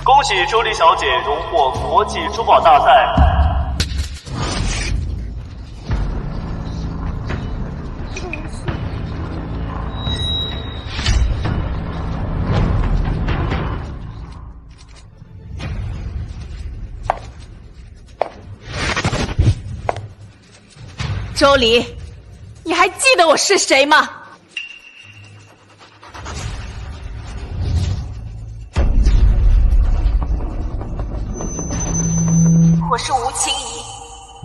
恭喜周丽小姐荣获国际珠宝大赛。周离，你还记得我是谁吗？我是吴清怡，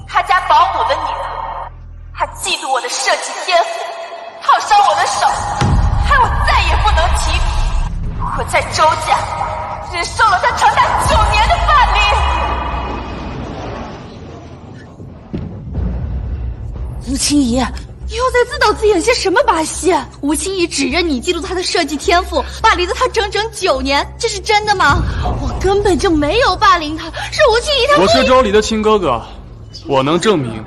他家保姆的女儿。他嫉妒我的设计天赋，烫伤我的手，害我再也不能提笔。我在周家忍受了他长达9年的霸凌。吴清怡，你又在自导自演些什么把戏？吴清怡指认你嫉妒她的设计天赋，霸凌了她整整9年，这是真的吗？我根本就没有霸凌她，是吴清怡她。我是周离的亲哥哥，我能证明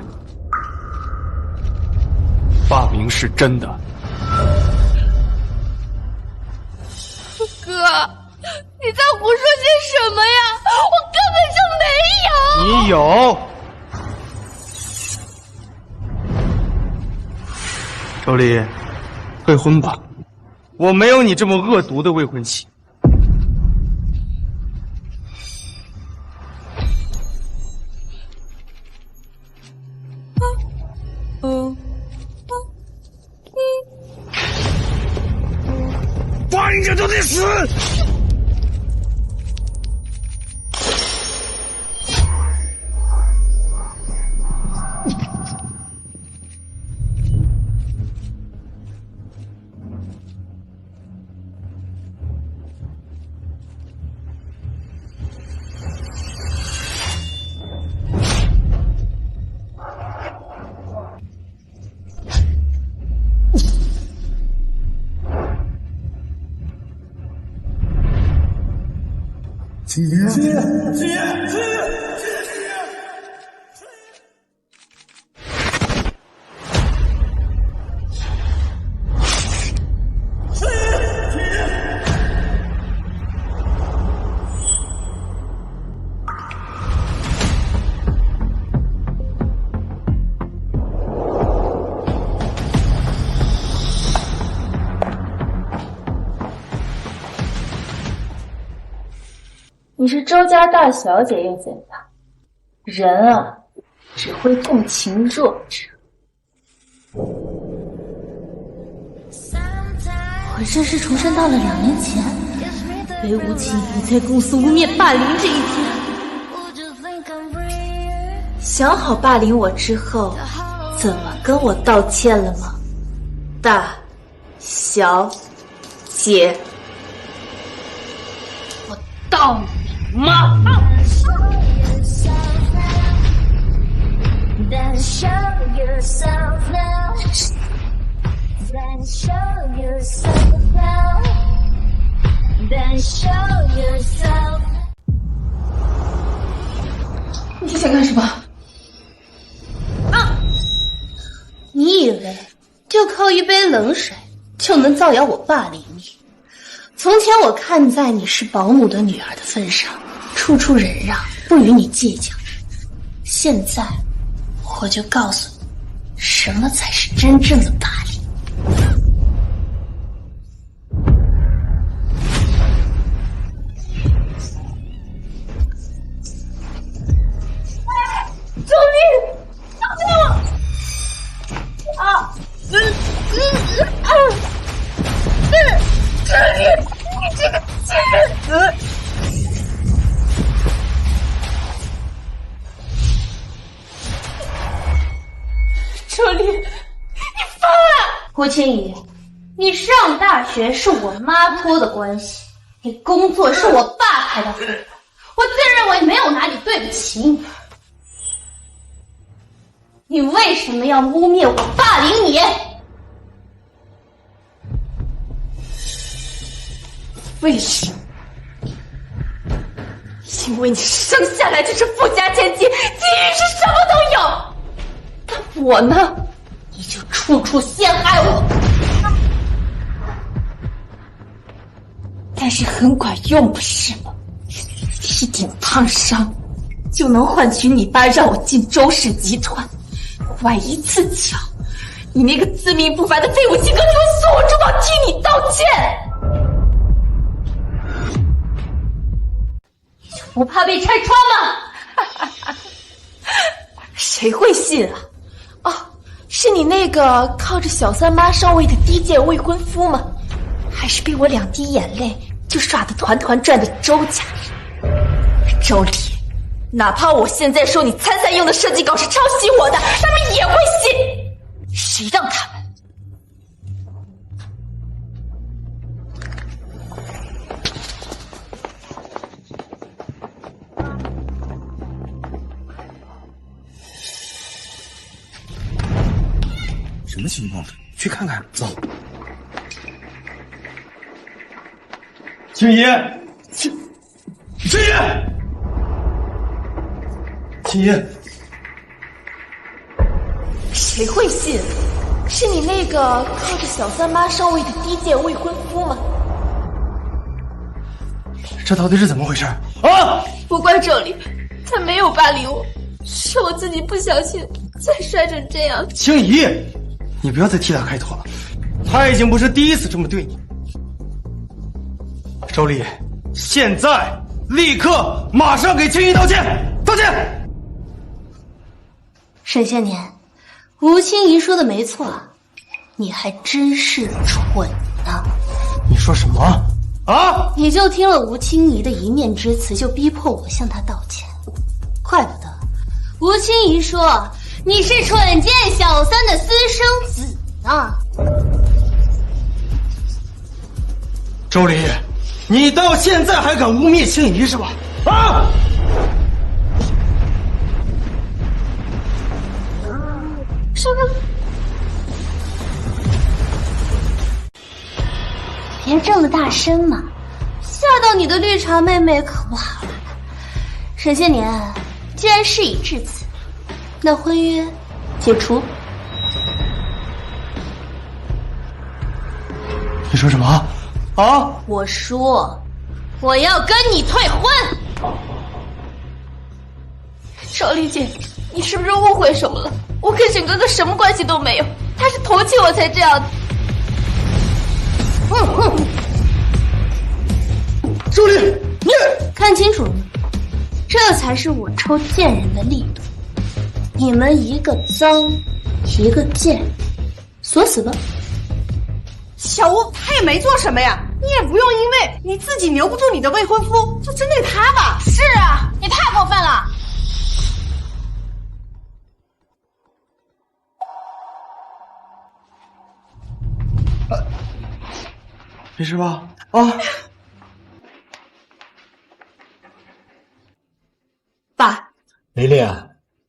霸凌是真的。哥，你在胡说些什么呀？我根本就没有。你有。周丽，退婚吧，我没有你这么恶毒的未婚妻。犯人都得死！你是周家大小姐又怎样？人啊，只会共情弱者。我正式重生到了2年前，被吴清怡在公司污蔑霸凌这一天。想好霸凌我之后，怎么跟我道歉了吗？大小姐，我道你妈！Then show yourself now. Then show yourself now. Then show yourself. 你想干什么？啊！你以为就靠一杯冷水就能造谣我霸凌你？从前我看在你是保姆的女儿的份上，处处忍让，不与你计较。现在我就告诉你，什么才是真正的霸凌。周丽，救救我！周丽，你这个贱人子！周丽，你疯了！胡清怡，你上大学是我妈托的关系，你工作是我爸开的户，我自认为没有哪里对不起你。你为什么要污蔑我霸凌你？为什么？因为你生下来就是富家千金，机遇是什么都有。但我呢，你就处处陷害我。但是很管用，不是吗？一点烫伤就能换取你爸让我进周氏集团，崴一次脚，你那个自命不凡的废物亲哥就会送我珠宝替你道歉。你就不怕被拆穿吗？谁会信啊？哦，是你那个靠着小三妈上位的低贱未婚夫吗？还是被我2滴眼泪就耍得团团转的周家人？周丽，哪怕我现在说你参赛用的设计稿是抄袭我的，他们也会信。谁让他们？什么情况？去看看。走。青姨，青姨，青姨，谁会信？是你那个靠着小三妈上位的低贱未婚夫吗？这到底是怎么回事啊？不怪周丽，他没有霸凌我，是我自己不小心才摔成这样。青姨，你不要再替他开脱了，他已经不是第一次这么对你。周丽，现在立刻马上给青姨道歉！道歉！沈先年，吴清怡说的没错，你还真是蠢呢。你说什么？啊！你就听了吴清怡的一面之词，就逼迫我向她道歉，怪不得吴清怡说你是蠢贱小三的私生子呢。周丽，你到现在还敢污蔑青怡是吧？啊！什么？别这么大声嘛，吓到你的绿茶妹妹可不好了。沈先年，既然事已至此，那婚约解除。你说什么？啊！我说，我要跟你退婚。少丽姐，你是不是误会什么了？我跟沈哥哥什么关系都没有，他是同情我才这样的。周丽，你看清楚了吗？这才是我抽贱人的力度。你们一个脏，一个贱，锁死吧。小吴他也没做什么呀，你也不用因为你自己留不住你的未婚夫就针对他吧。是啊，你太过分了。没事吧？啊！爸，黎丽，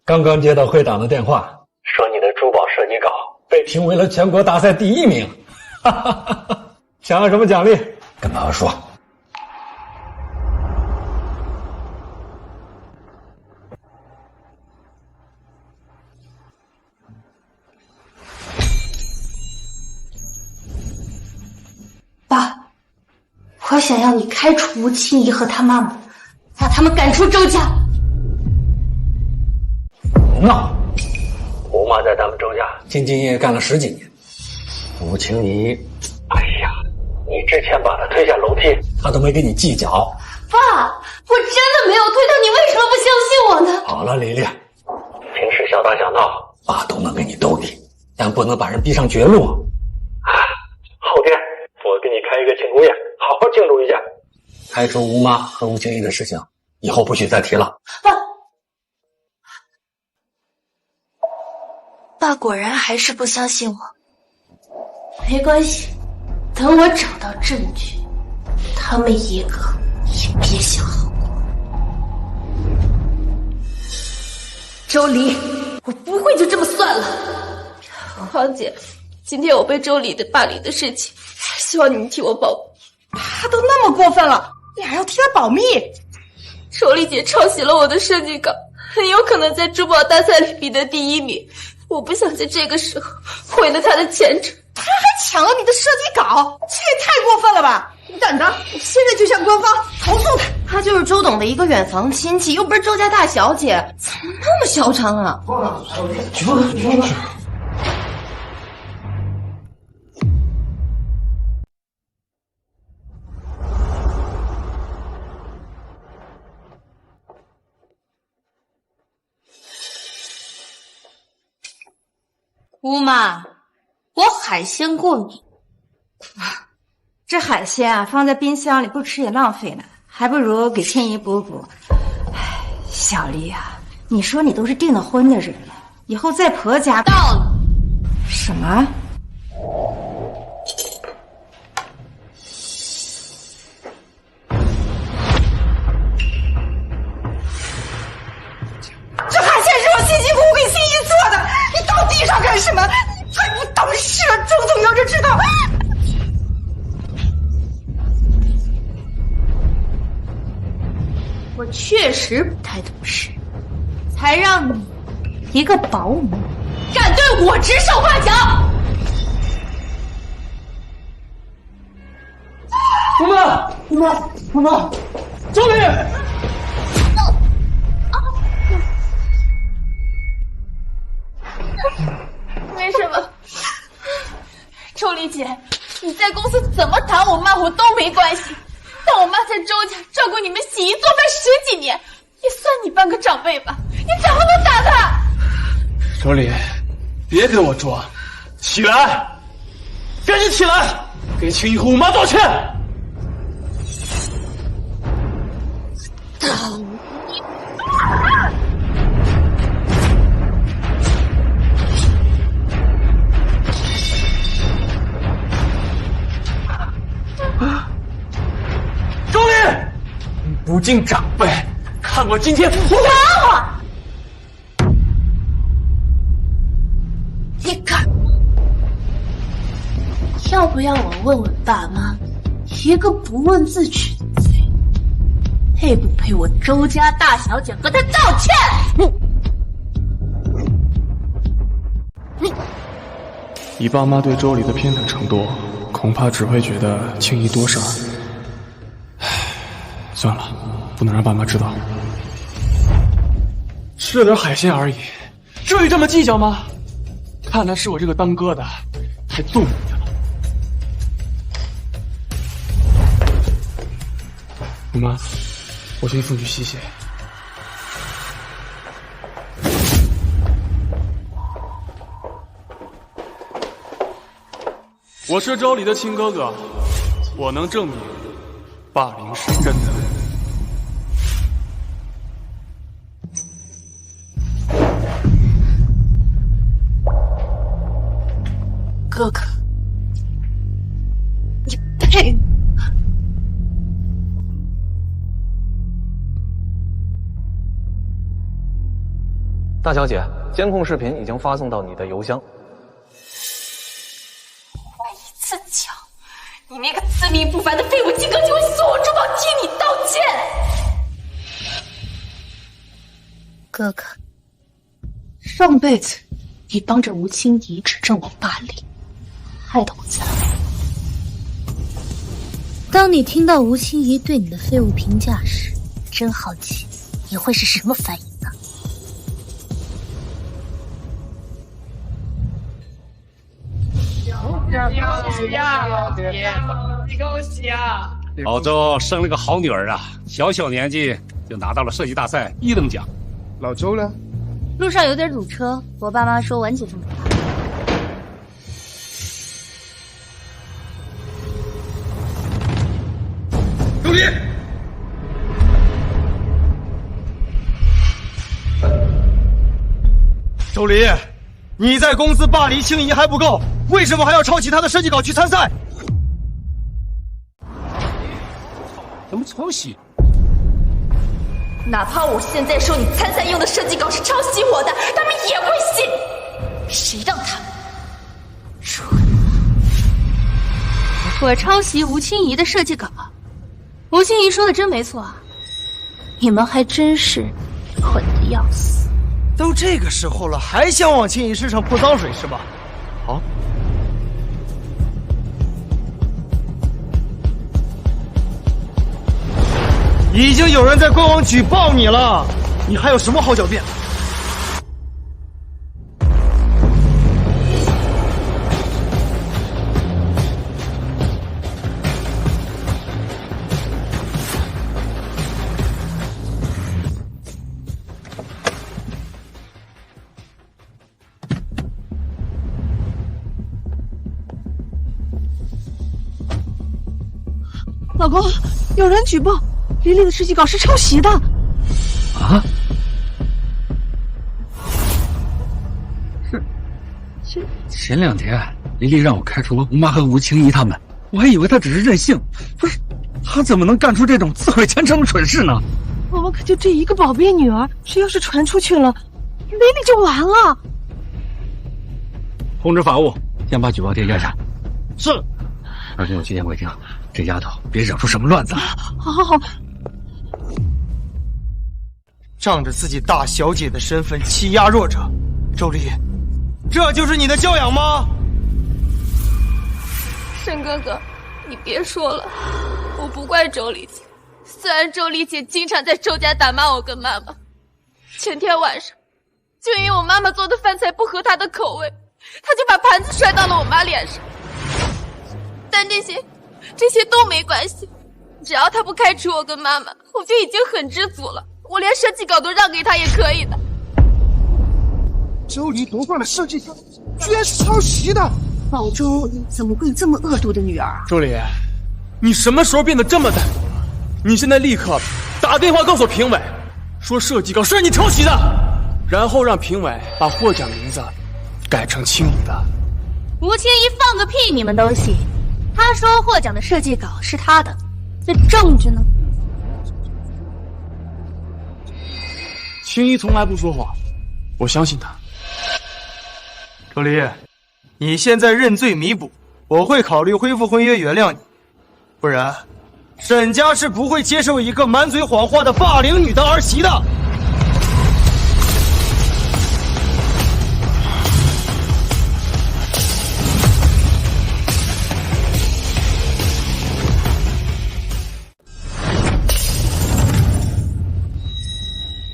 刚刚接到会长的电话，说你的珠宝设计稿被评为了全国大赛第1名，哈哈哈哈！想要什么奖励？跟爸爸说。爸，我想要你开除吴清怡和她妈妈，把他们赶出周家。胡闹！吴妈在咱们周家兢兢业业干了10几年，吴清怡，哎呀，你之前把她推下楼梯，她都没跟你计较。爸，我真的没有推她，你为什么不相信我呢？好了，黎丽，平时小打小闹，爸都能跟你兜底，但不能把人逼上绝路。后天我给你开一个庆功宴，好好庆祝一下。开除吴妈和吴清怡的事情，以后不许再提了。爸果然还是不相信我。没关系，等我找到证据，他们一个也别想好过。周黎，我不会就这么算了。黄姐，今天我被周黎的霸凌的事情，希望你们替我保密。他都那么过分了，你还要替他保密？周丽姐抄袭了我的设计稿，很有可能在珠宝大赛里比得第1名。我不想在这个时候毁了他的前程。他还抢了你的设计稿，这也太过分了吧！你等着，我现在就向官方投诉他。她就是周董的一个远房亲戚，又不是周家大小姐，怎么那么嚣张啊？姑妈，我海鲜过敏。这海鲜啊，放在冰箱里不吃也浪费呢，还不如给倩姨补补。唉，小丽啊，你说你都是订了婚的人了，以后在婆家到了。什么？这海鲜是我辛辛苦苦给心怡做的，你倒地上干什么？你太不懂事了！周总要是知道，我确实不太懂事，才让你一个保姆敢对我指手画脚。姑妈，周丽，没什么，周丽姐，你在公司怎么打我骂我都没关系，但我妈在周家照顾你们洗衣做饭10几年，也算你半个长辈吧，你怎么能打她？周丽，别跟我装，起来，赶紧起来，给青衣和我妈道歉。周丽，不敬长辈，看我今天你敢？要不要我问问爸妈，一个不问自取的贼，配不配我周家大小姐和他道歉？以爸妈对周丽的偏袒程度，恐怕只会觉得青衣多事儿。唉，算了，不能让爸妈知道。吃了点海鲜而已，至于这么计较吗？看来是我这个当哥的太纵容他了。姑妈，我先送去洗洗。我是周礼的亲哥哥，我能证明霸凌是真的。哥哥，你配？大小姐，监控视频已经发送到你的邮箱。再一次讲，你那个自命不凡的废物金哥就会锁我珠宝替你道歉。哥哥，上辈子你帮着吴清怡指证我霸凌，害得我在。当你听到吴清怡对你的废物评价时，真好奇你会是什么反应呢？恭喜啊！老周生了个好女儿啊，小年纪就拿到了设计大赛1等奖。老周呢？路上有点堵车，我爸妈说晚几分钟。周丽，周丽，你在公司霸凌青怡还不够，为什么还要抄袭她的设计稿去参赛？怎么抄袭？哪怕我现在说你参赛用的设计稿是抄袭我的，他们也会信。谁让他们蠢？我抄袭吴清怡的设计稿，吴清怡说的真没错啊！你们还真是蠢的要死。都这个时候了，还想往青衣身上泼脏水是吧？好。已经有人在官网举报你了，你还有什么好狡辩的？老公，有人举报黎黎的设计稿是抄袭的。啊？前2天黎黎让我开除吴妈和吴青怡他们，我还以为她只是任性，不是，她怎么能干出这种自毁前程的蠢事呢？我们可就这一个宝贝女儿，这要是传出去了，黎黎就完了。通知法务，先把举报贴压下。是。而且有期限规定，这丫头别惹出什么乱子来。好。仗着自己大小姐的身份欺压弱者，周丽，这就是你的教养吗？沈哥哥，你别说了，我不怪周丽姐。虽然周丽姐经常在周家打骂我跟妈妈，前天晚上就因为我妈妈做的饭菜不合她的口味，她就把盘子摔到了我妈脸上。但这些都没关系，只要她不开除我跟妈妈，我就已经很知足了。我连设计稿都让给她也可以的。周黎读放的设计稿居然是抄袭的，宝周怎么会有这么恶毒的女儿？周黎，你什么时候变得这么歹毒了？你现在立刻打电话告诉评委，说设计稿是你抄袭的，然后让评委把获奖名字改成青怡的。吴青怡放个屁你们都信？他说获奖的设计稿是他的，那证据呢？青怡从来不说谎，我相信他。周黎，你现在认罪弥补，我会考虑恢复婚约原谅你，不然沈家是不会接受一个满嘴谎话的霸凌女当儿媳的。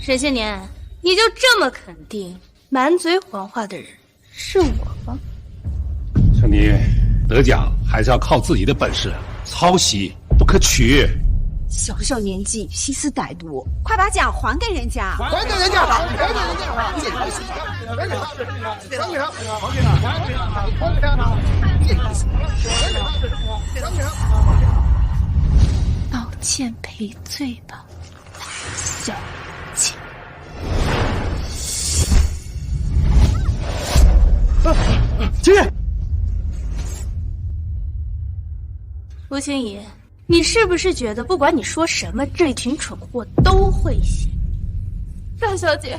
沈些年，你就这么肯定满嘴谎话的人是我吗？说你得奖还是要靠自己的本事，抄袭不可取。小小年纪，心思歹毒，快把奖还给人家！还给人家！还给人家！道歉赔罪吧，小姐。青怡，吴青怡，你是不是觉得不管你说什么，这群蠢货都会信？大小姐，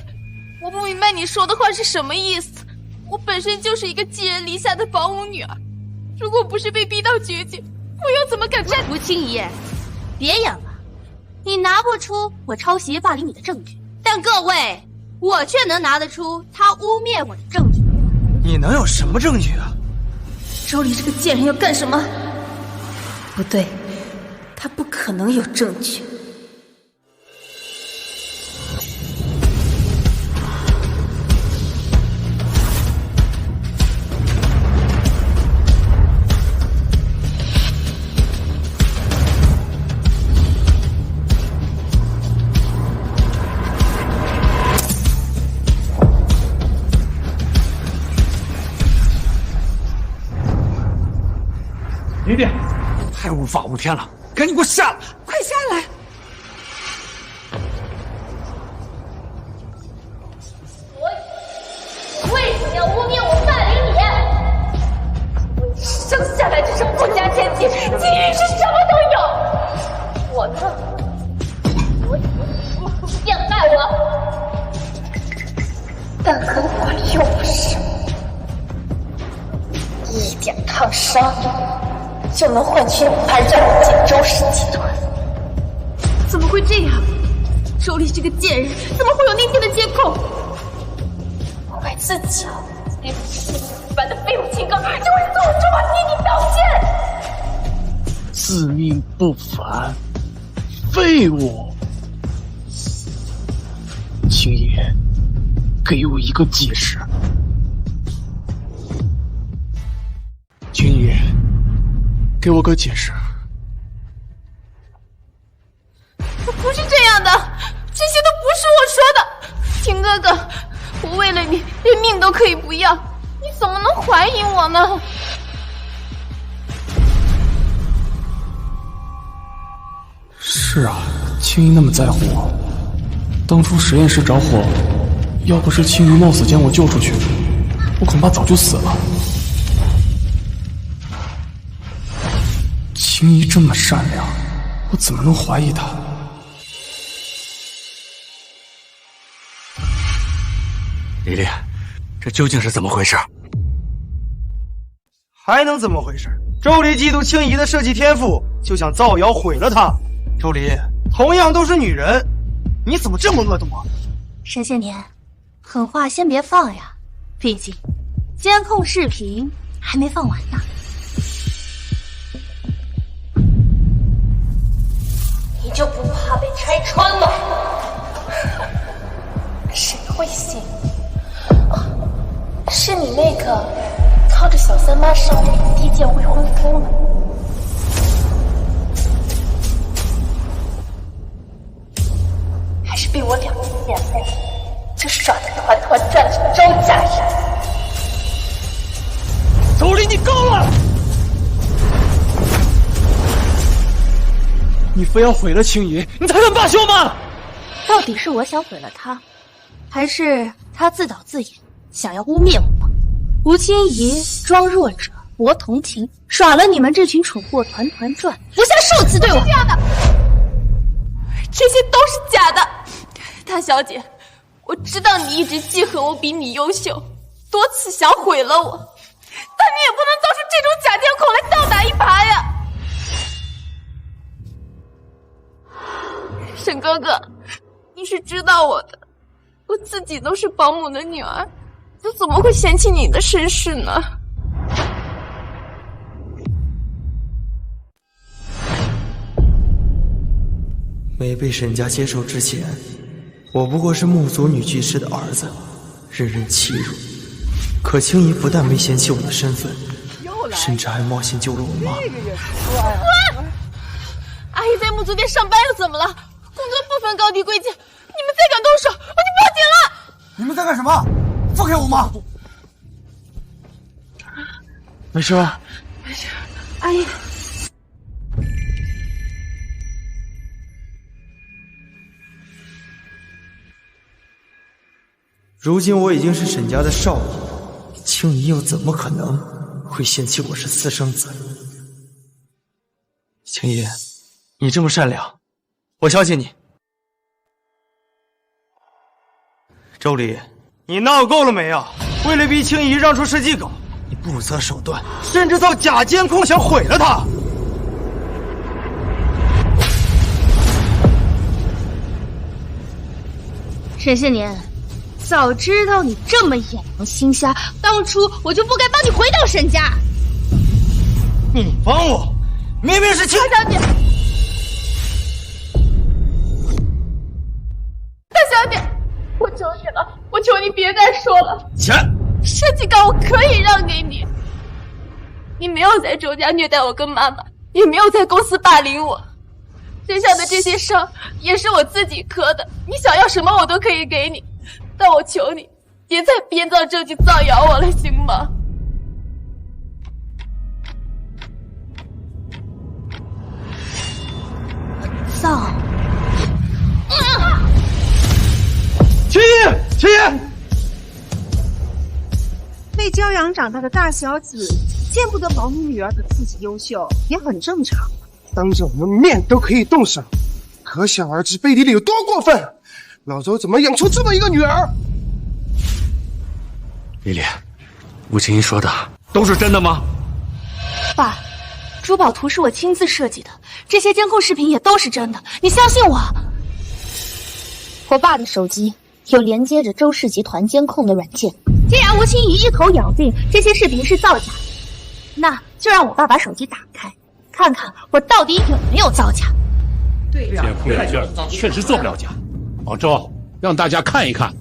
我不明白你说的话是什么意思。我本身就是一个寄人篱下的保姆女儿，如果不是被逼到绝境，我又怎么敢站？吴青怡，别演了，你拿不出我抄袭霸凌你的证据，但各位，我却能拿得出他污蔑我的证据。你能有什么证据啊？周黎这个贱人要干什么？不对，他不可能有证据。黎黎，太无法无天了，赶紧给我下来！快下来！为什么要污蔑我霸凌你？生下来就是富家千金，基因是什么都有。我呢，我陷害我，但和我又不是一点烫伤就能换取你盘踞我锦州市集团。怎么会这样？周丽这个贱人怎么会有那天的监控？怪自己啊！连这般的废物情歌，就会对我周王爹你道歉。自命不凡，废物！青爷，给我一个解释。青爷，给我个解释。不是这样的，这些都不是我说的。秦哥哥，我为了你连命都可以不要，你怎么能怀疑我呢？是啊，青姨那么在乎我，当初实验室着火，要不是青姨冒死将我救出去，我恐怕早就死了。青姨这么善良，我怎么能怀疑她？丽丽，这究竟是怎么回事？还能怎么回事？周离嫉妒青姨的设计天赋，就想造谣毁了她。周离，同样都是女人，你怎么这么恶毒啊？沈些年，狠话先别放呀，毕竟监控视频还没放完呢。你就不怕被拆穿吗？谁会信？是你那个靠着小三妈上位的低贱未婚夫吗？还是被我两次眼泪就耍得团团转成周家人？周离，你够了！你非要毁了青姨，你才能罢休吗？到底是我想毁了他，还是他自导自演，想要污蔑我？吴清怡装弱者，博同情，耍了你们这群蠢货团团转，不下数次对我。这样的，这些都是假的。大小姐，我知道你一直记恨我比你优秀，多次想毁了我，但你也不能造出这种假监控来倒打一耙呀。沈哥哥，你是知道我的，我自己都是保姆的女儿，又怎么会嫌弃你的身世呢？没被沈家接受之前，我不过是木族女技师的儿子，任人欺辱。可青姨不但没嫌弃我的身份，甚至还冒险救了我妈。阿姨在木族店上班又怎么了？工作不分高低贵贱，你们再敢动手，我就报警了！你们在干什么？放开我妈！没事吧？没事，阿姨。如今我已经是沈家的少爷，青姨又怎么可能会嫌弃我是私生子？青姨，你这么善良，我相信你。周离，你闹够了没啊？为了逼青姨让出设计稿，你不择手段，甚至造假监控想毁了她。沈些年，早知道你这么眼盲心瞎，当初我就不该帮你回到沈家。你帮我，明明是青大小姐，大小姐，我求你了，我求你别再说了。钱，设计稿我可以让给你，你没有在周家虐待我跟妈妈，也没有在公司霸凌我，身上的这些伤也是我自己磕的，你想要什么我都可以给你，但我求你别再编造证据造谣我了，行吗？造？青姨，青姨，被娇养长大的大小子，见不得保姆女儿比自己优秀，也很正常。当着我们面都可以动手，可想而知背地里有多过分。老周怎么养出这么一个女儿？丽丽，吴青怡说的都是真的吗？爸，珠宝图是我亲自设计的，这些监控视频也都是真的，你相信我。我爸的手机有连接着周氏集团监控的软件，既然吴清怡一口咬定这些视频是造假，那就让我爸把手机打开，看看我到底有没有造假。对呀，监控眼镜确实做不了假。王周，让大家看一看。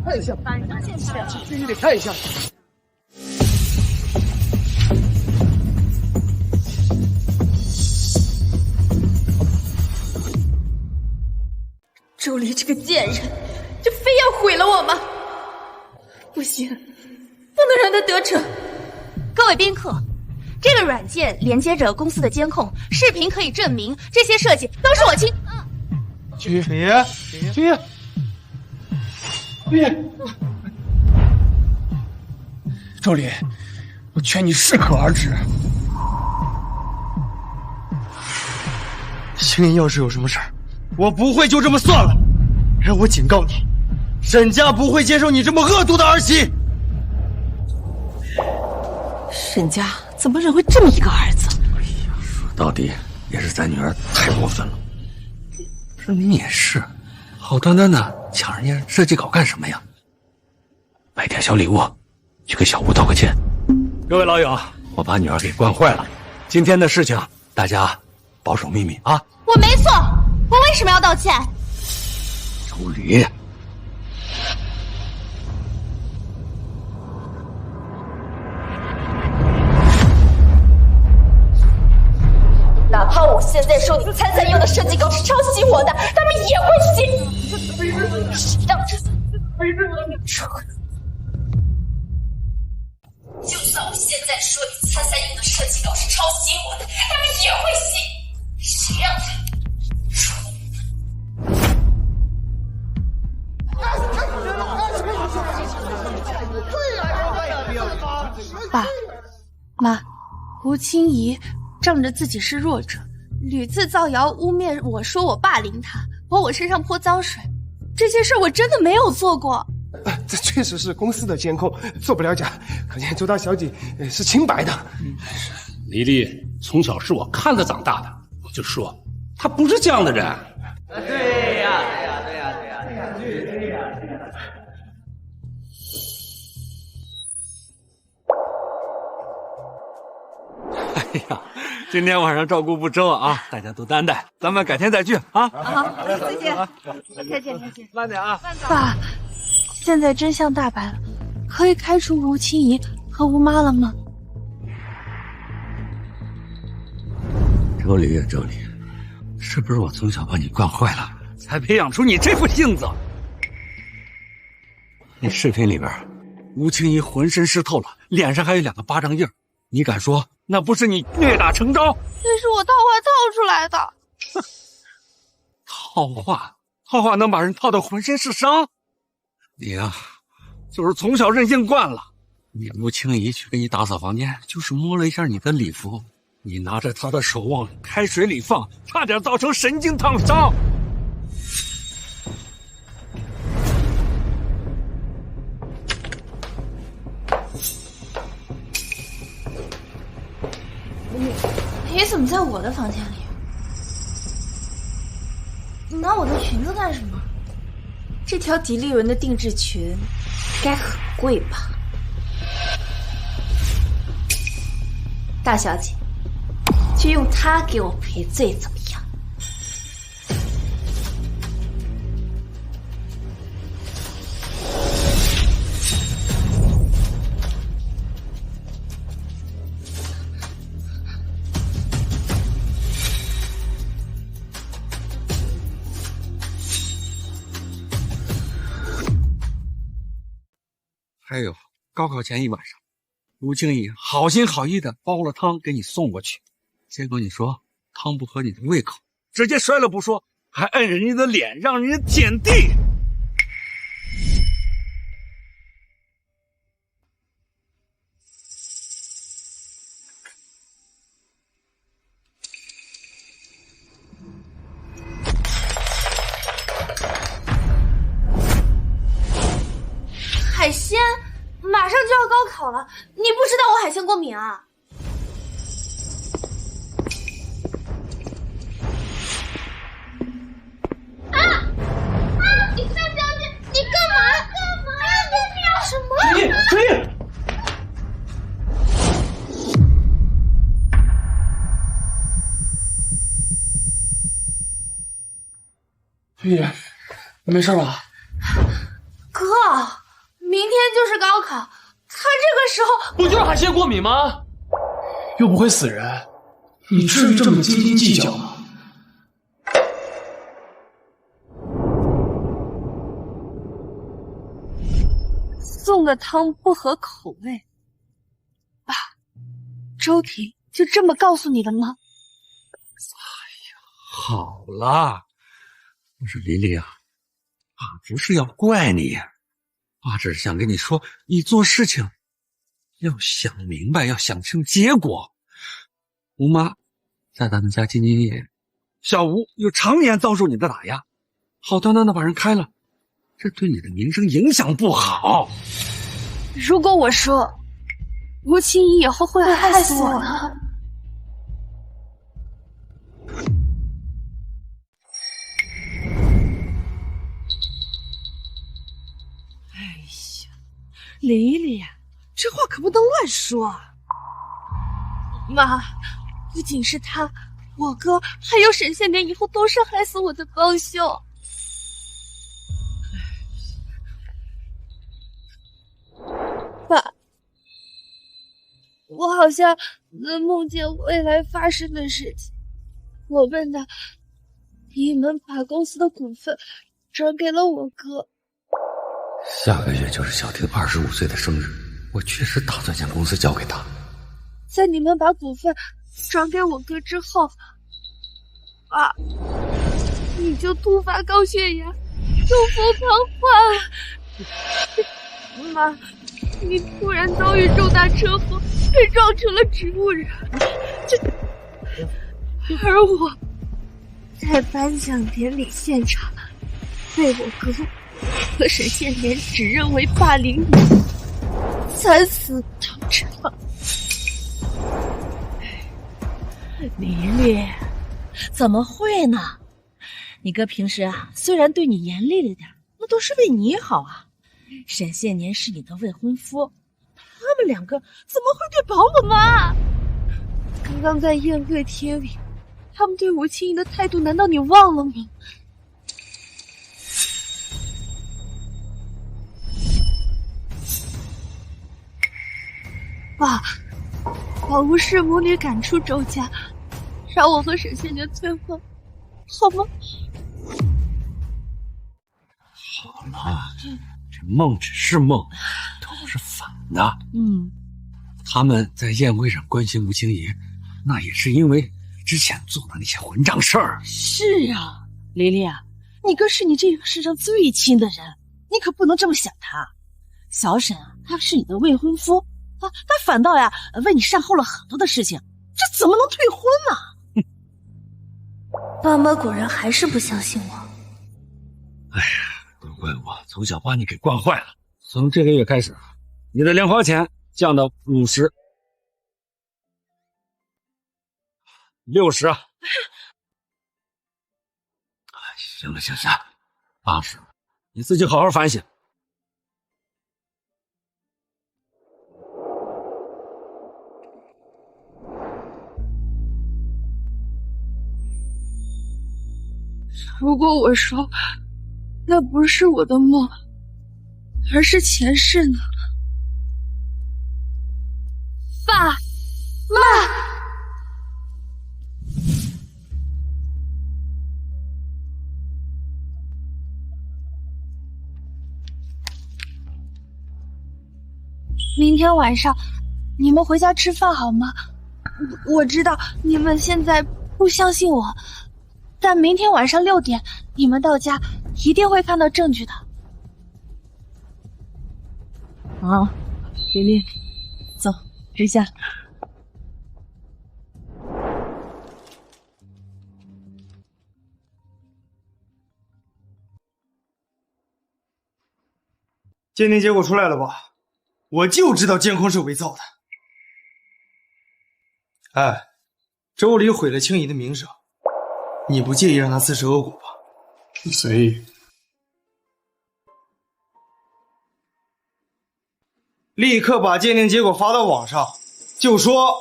看一下，必须得看一下。周离这个贱人，就非要毁了我吗？不行，不能让他得逞。各位宾客，这个软件连接着公司的监控，视频可以证明这些设计都是我亲。青衣，周离，我劝你适可而止。青衣要是有什么事儿，我不会就这么算了。让我警告你，沈家不会接受你这么恶毒的儿媳。沈家怎么忍会这么一个儿子？说到底也是咱女儿太过分了。这你也是，好端端的抢人家设计稿干什么呀？买点小礼物，去给小吴道个歉。各位老友，我把女儿给惯坏了，今天的事情大家保守秘密啊。我没错，我为什么要道歉？周离，哪怕我现在说你参赛用的设计稿是抄袭我的，他们也会信。谁让这就算我现在说你参赛用的设计稿是抄袭我的，他们也会信。谁让他？爸妈，吴清怡仗着自己是弱者，屡次造谣污蔑我，说我霸凌他，往我身上泼脏水。这些事我真的没有做过。这确实是公司的监控，做不了假，可见周大小姐是清白的。黎黎从小是我看着长大的，我就说她不是这样的人。对呀。哎呀，今天晚上照顾不周啊，大家都担待，咱们改天再聚啊。好，再见，再见，慢点啊。爸，现在真相大白了，可以开除吴清怡和吴妈了吗？周离，是不是我从小把你惯坏了，才培养出你这副性子？那视频里边，吴清怡浑身湿透了，脸上还有2个巴掌印，你敢说那不是你虐打成招？那是我套话套出来的。套话能把人套得浑身是伤？你呀，就是从小任性惯了。你吴清怡去给你打扫房间，就是摸了一下你的礼服，你拿着她的手往开水里放，差点造成神经烫伤。你怎么在我的房间里？你拿我的裙子干什么？这条迪丽纹的定制裙该很贵吧？大小姐，就用它给我赔罪怎么样？还有高考前一晚上，吴清怡好心好意的煲了汤给你送过去，结果你说汤不合你的胃口，直接摔了不说，还摁人家的脸让人家舔地。海鲜，马上就要高考了，你不知道我海鲜过敏啊？你大小姐，你干嘛？干嘛呀？你不要什春丽，春丽，你没事吧？哥，明天就是高考，他这个时候不就是海鲜过敏吗？又不会死人，你至于这么斤斤计较吗？送的汤不合口味。爸，周婷就这么告诉你的吗？好了，不是琳琳啊，爸不是要怪你，爸只是想跟你说，你做事情要想明白，要想清结果。吴妈在咱们家兢兢业业，小吴又常年遭受你的打压，好端端的把人开了，这对你的名声影响不好。如果我说吴青怡以后会害死我呢？哎呀，琳琳，这话可不能乱说啊！妈，不仅是他，我哥还有沈宪年以后都是害死我的帮凶。爸，我好像能梦见未来发生的事情。我问他，你们把公司的股份转给了我哥。下个月就是小婷25岁的生日，我确实打算将公司交给他。在你们把股份转给我哥之后，爸，你就突发高血压，中风瘫痪了。妈，你突然遭遇重大车祸，被撞成了植物人。而我在颁奖典礼现场被我哥和沈宪年指认为霸凌你，惨死当场。琳琳，怎么会呢？你哥平时啊，虽然对你严厉了点，那都是为你好啊。沈宪年是你的未婚夫，他们两个怎么会对保姆妈？刚刚在宴会厅里，他们对吴青怡的态度，难道你忘了吗？爸，把吴氏母女赶出周家，让我和沈宪年退婚，好吗？好了，这梦只是梦，都是反的。他们在宴会上关心吴青怡，那也是因为之前做的那些混账事儿。是啊，琳琳啊，你哥是你这个世上最亲的人，你可不能这么想他。小沈啊，他是你的未婚夫啊，他反倒呀为你善后了很多的事情，这怎么能退婚呢？爸妈果然还是不相信我。哎呀，都怪我从小把你给惯坏了。从这个月开始，你的零花钱降到50、60啊。行了行了，80，你自己好好反省。如果我说那不是我的梦，而是前世呢？爸妈，明天晚上你们回家吃饭好吗？我知道你们现在不相信我，但明天晚上6点你们到家一定会看到证据的。好，琳琳，走，回家。鉴定结果出来了吧？我就知道监控是伪造的。哎，周离毁了青怡的名声，你不介意让他自食恶果吧？你随意。立刻把鉴定结果发到网上，就说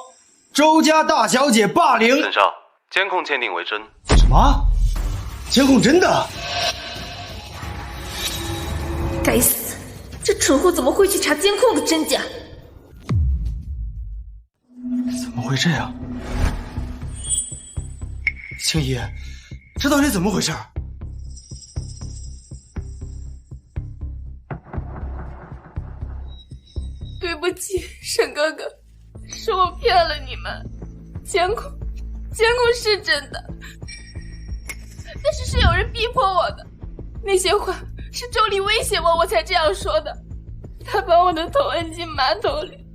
周家大小姐霸凌。沈少，监控鉴定为真。什么？监控真的？该死，这蠢货怎么会去查监控的真假？怎么会这样？青衣，这到底怎么回事？对不起，沈哥哥，是我骗了你们。监控是真的，但是有人逼迫我的。那些话是周丽威胁我才这样说的。他把我的头摁进马桶里，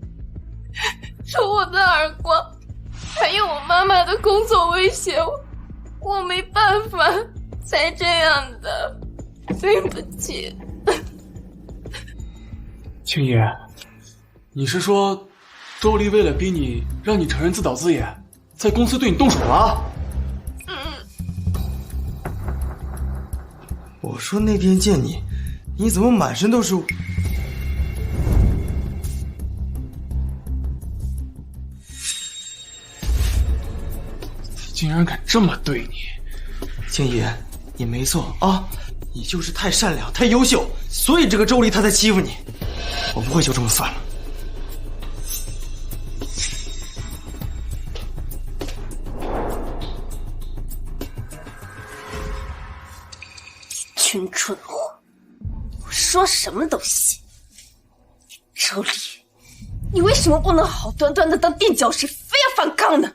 抽我的耳光，还用我妈妈的工作威胁我，我没办法才这样的。对不起。青衣，你是说周丽为了逼你，让你承认自导自演，在公司对你动手了？我说那天见你，你怎么满身都是？竟然敢这么对你！青衣，你没错啊，你就是太善良、太优秀，所以这个周丽她才欺负你。我不会就这么算了。群蠢货，我说什么都信。周丽，你为什么不能好端端的当垫脚石，非要反抗呢？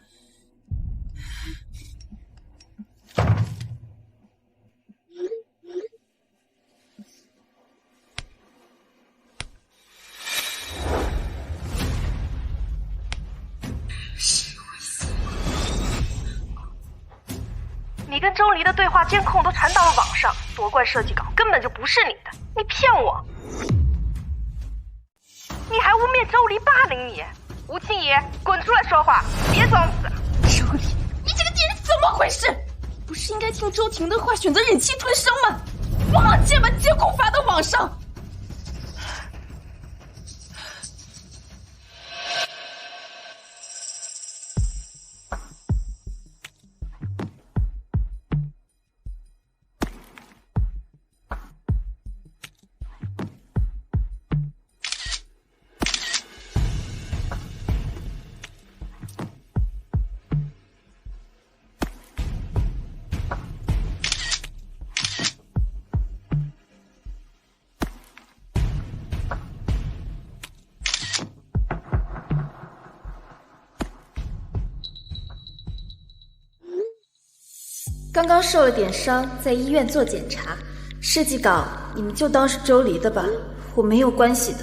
你跟周黎的对话监控都传到了网上，夺冠设计稿根本就不是你的，你骗我！你还污蔑周黎霸凌你，吴青怡，滚出来说话，别装死！周黎，你这个贱人怎么回事？不是应该听周婷的话，选择忍气吞声吗？忘记把监控发到网上。刚刚受了点伤，在医院做检查。设计稿你们就当是周黎的吧，我没有关系的。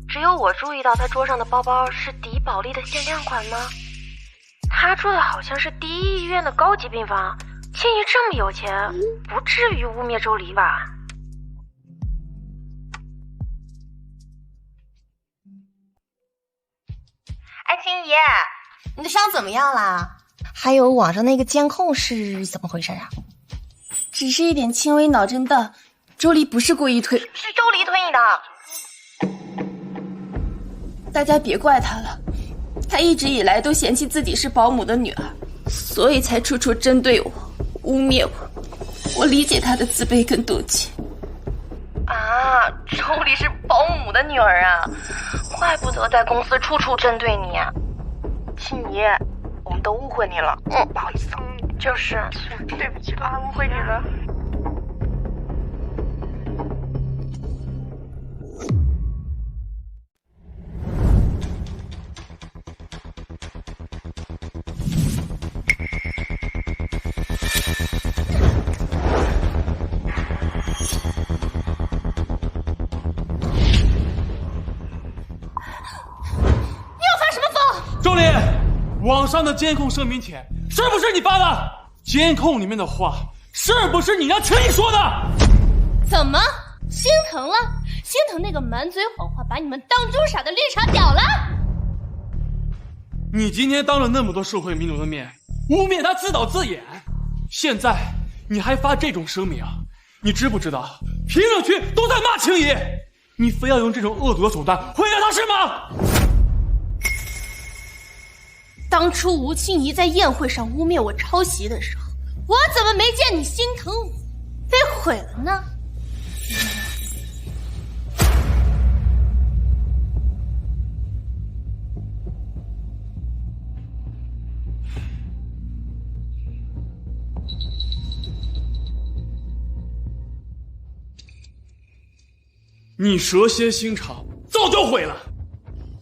只有我注意到他桌上的包包是迪宝莉的限量款吗？他住的好像是第一医院的高级病房，青怡这么有钱，不至于污蔑周黎吧？哎，青怡，你的伤怎么样啦？还有网上那个监控是怎么回事啊？只是一点轻微脑震荡，周黎不是故意推，是周黎推你的。大家别怪他了，他一直以来都嫌弃自己是保姆的女儿，所以才处处针对我，污蔑我。我理解他的自卑跟妒忌。啊，周黎是保姆的女儿啊，怪不得在公司处处针对你啊。青怡，我们都误会你了，不好意思。就是，对不起啊，误会你了。周黎，网上的监控声明帖是不是你发的？监控里面的话是不是你让青怡说的？怎么心疼了？心疼那个满嘴谎话把你们当猪傻的绿茶婊了？你今天当了那么多社会名流的面，污蔑他自导自演，现在你还发这种声明，你知不知道评论区都在骂青怡？你非要用这种恶毒的手段毁了她是吗？当初吴清怡在宴会上污蔑我抄袭的时候，我怎么没见你心疼我，非毁了呢？你蛇蝎心肠，早就毁了。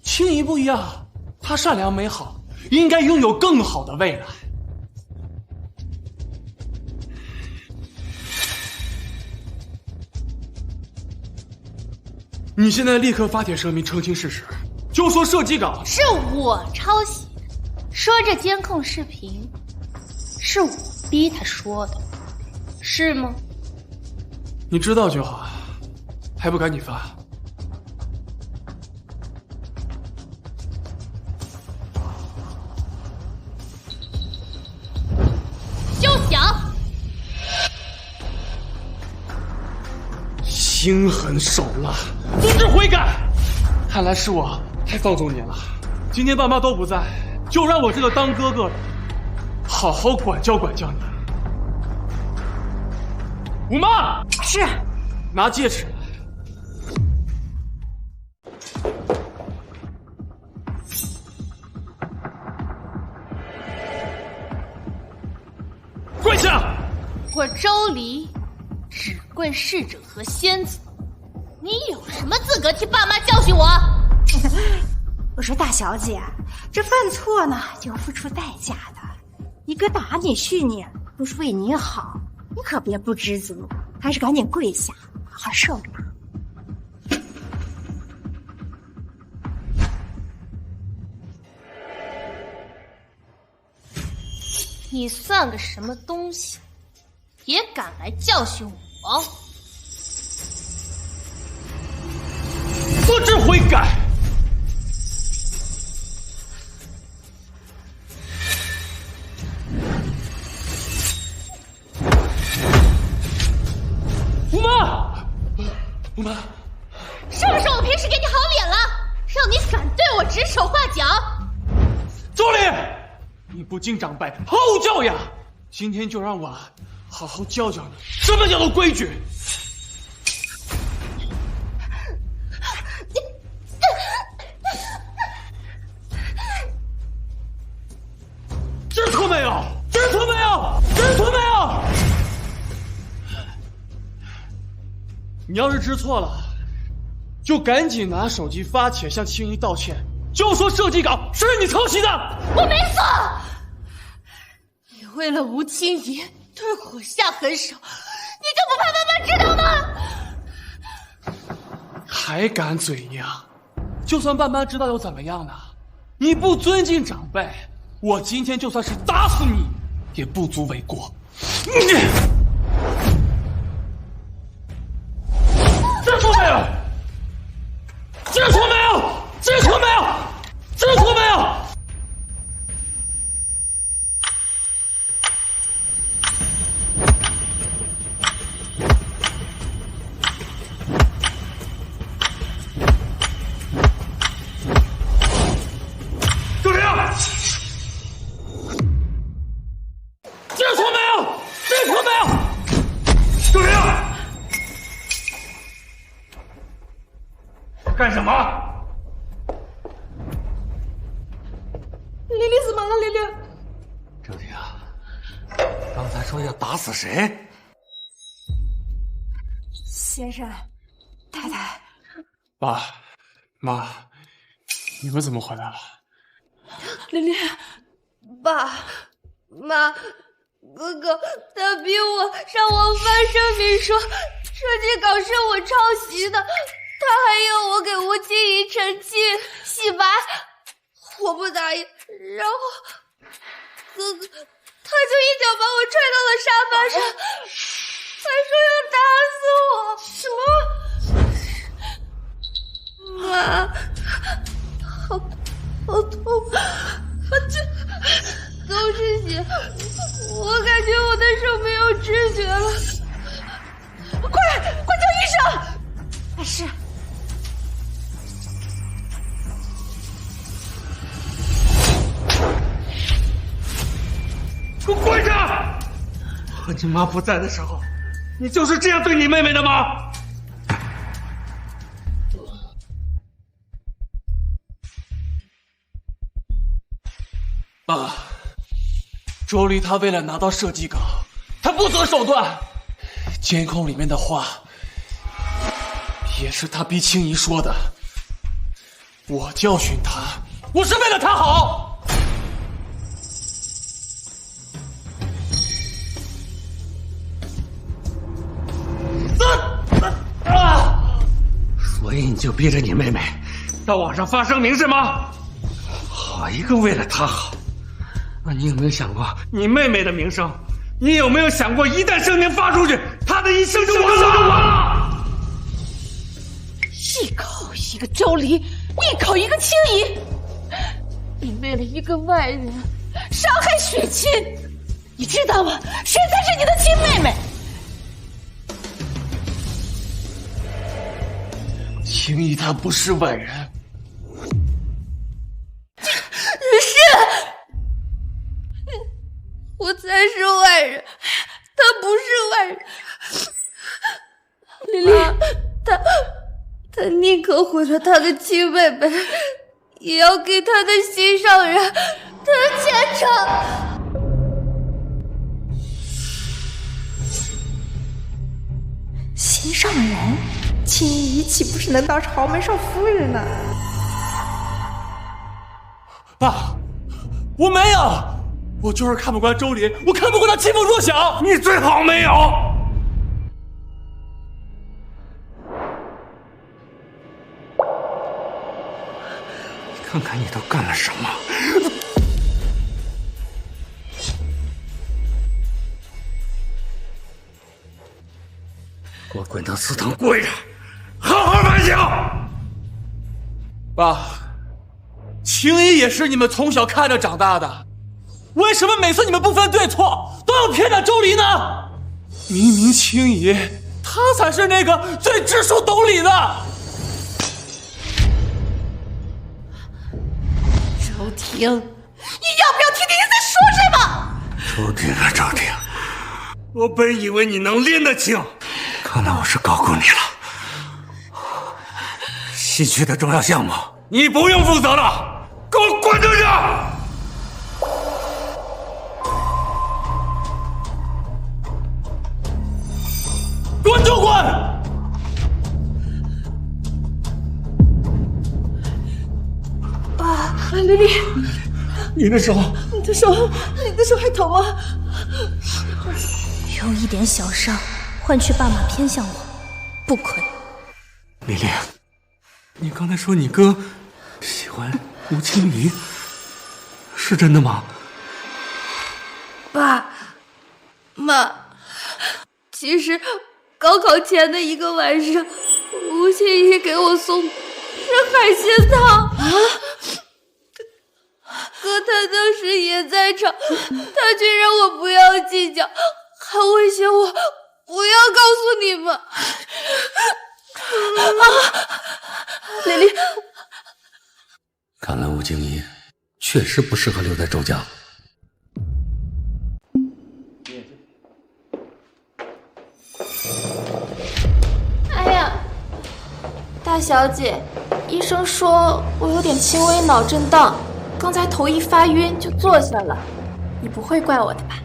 青怡不一样，她善良美好，应该拥有更好的未来。你现在立刻发帖声明澄清事实，就说射击稿是我抄袭的，说这监控视频是我逼他说的，是吗？你知道就好，还不赶紧发？休想！心狠手辣，不知悔改。看来是我太放纵你了。今天爸妈都不在，就让我这个当哥哥的好好管教管教你。吴妈，是，拿戒尺来。跪下！我周离只跪侍者和仙子，你有什么资格替爸妈教训我？我说大小姐，这犯错呢就要付出代价的。一哥打你训你都是为你好，你可别不知足，还是赶紧跪下，好好受着吧。你算个什么东西，也敢来教训我？不知悔改！吴妈，吴妈，是不是我平时给你好脸了，让你敢对我指手画脚？周礼，你不敬长辈，毫无教养。今天就让我好好教教你，什么叫做规矩。知错没有？知错没有？知错没有？你要是知错了，就赶紧拿手机发帖向青怡道歉，就说设计稿是你抄袭的。我没错。你为了吴清怡对我下狠手，你就不怕爸妈知道吗？还敢嘴硬？就算爸妈知道又怎么样呢？你不尊敬长辈，我今天就算是打死你，也不足为过。知错没有？知错没有？知错没有？知错没有？就这样。知错没有？知错没有？就这样。干什么？琳琳怎么了？琳琳，周婷，刚才说要打死谁？先生，太太，爸妈，你们怎么回来了？琳琳，爸妈，哥哥他逼我让我发声明说设计稿是我抄袭的，他还要我给吴清怡澄清洗白，我不答应，然后哥哥他就一脚把我踹到了沙发上，还说要打死我。什么？妈，好痛，这都是血，我感觉我的手没有知觉，你妈不在的时候，你就是这样对你妹妹的吗？爸，周离他为了拿到设计稿，他不择手段。监控里面的话，也是他逼青怡说的。我教训他，我是为了他好。所以你就逼着你妹妹到网上发声明是吗？好一个为了她好。那你有没有想过你妹妹的名声？你有没有想过，一旦声明发出去，她的一生就完了？一口一个周离，一口一个青怡，你为了一个外人伤害血亲，你知道吗？谁才是你的亲妹妹？青怡她不是外人。我才是外人，他不是外人。丽丽，他宁可毁了他的亲妹妹，也要给他的心上人他的前程。心上人，青怡岂不是能当朝门上夫人呢？爸，我没有。我就是看不惯周离，我看不惯他欺负弱小。你最好没有。看看你都干了什么！给我滚到祠堂跪着，好好反省！爸，青怡也是你们从小看着长大的。为什么每次你们不分对错，都要偏袒周离呢？明明青怡，她才是那个最知书懂礼的。周婷，你要不要听听你在说什么？周婷啊，周婷，我本以为你能拎得清，看来我是高估你了。戏剧的重要项目，你不用负责了，给我滚出去！滚就滚！爸，丽丽，你的手还疼吗？有一点小伤，换取爸妈偏向我，不亏。丽丽，你刚才说你哥喜欢吴青怡，是真的吗？爸妈，其实高考前的一个晚上，吴青怡给我送是海鲜汤啊。可他当时也在场，他却让我不要计较，还威胁我不要告诉你们。丽丽，看来吴青怡确实不适合留在周家。哎呀，大小姐，医生说我有点轻微脑震荡，刚才头一发晕就坐下了，你不会怪我的吧？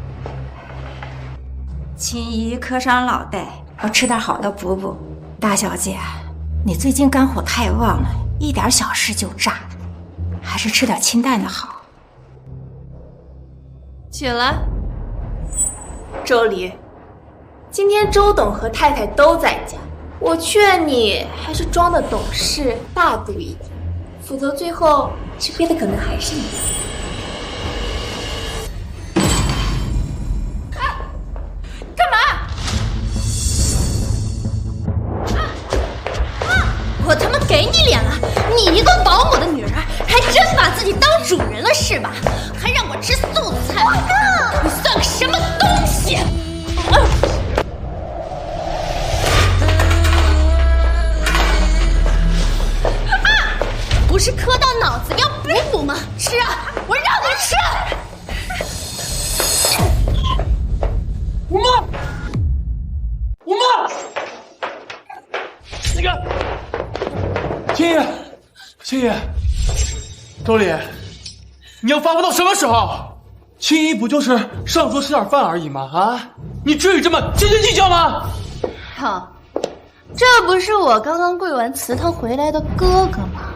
青怡磕伤脑袋，要吃点好的补补。大小姐，你最近肝火太旺了，一点小事就炸，还是吃点清淡的好。起来，周离，今天周董和太太都在家，我劝你还是装的懂事大度一点，否则最后吃亏的可能还是你。干嘛？我他妈给你脸了！你一个保姆的女儿，还真把自己当主人了是吧？还让我吃素菜，你算个什么东西？不是磕到脑子要补补吗？吃啊！我让你吃！妈！青衣，青衣，周礼，你要发疯到什么时候？青衣不就是上桌吃点饭而已吗？啊，你至于这么斤斤计较吗？好，这不是我刚刚跪完祠堂回来的哥哥吗？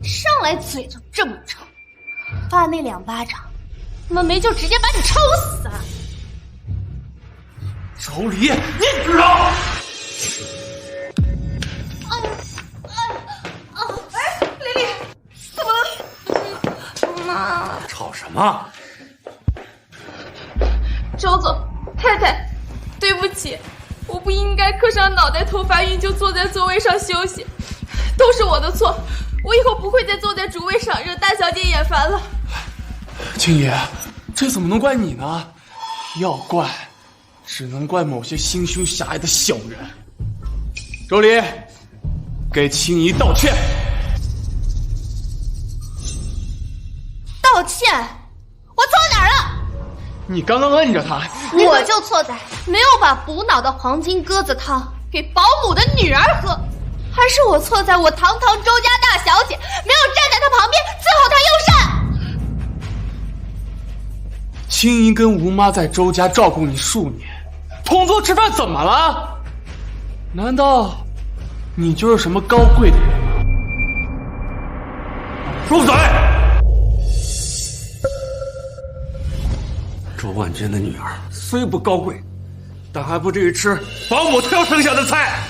上来嘴就这么臭，爸那2巴掌，我没就直接把你抽死啊！周礼，你知道？丽丽，怎么了？妈，吵什么？周总，太太，对不起，我不应该磕上脑袋，头发晕就坐在座位上休息，都是我的错。我以后不会再坐在主位上，惹大小姐眼烦了。青衣，这怎么能怪你呢？要怪，只能怪某些心胸狭隘的小人。周礼，给青衣道歉。道歉？我错哪儿了？你刚刚摁着他，我就错在没有把补脑的黄金鸽子汤给保姆的女儿喝，还是我错在我堂堂周家大小姐没有站在她旁边伺候她用膳。青衣跟吴妈在周家照顾你数年，同桌吃饭怎么了？难道你就是什么高贵的人吗？住嘴！周万军的女儿虽不高贵，但还不至于吃保姆挑剩下的菜。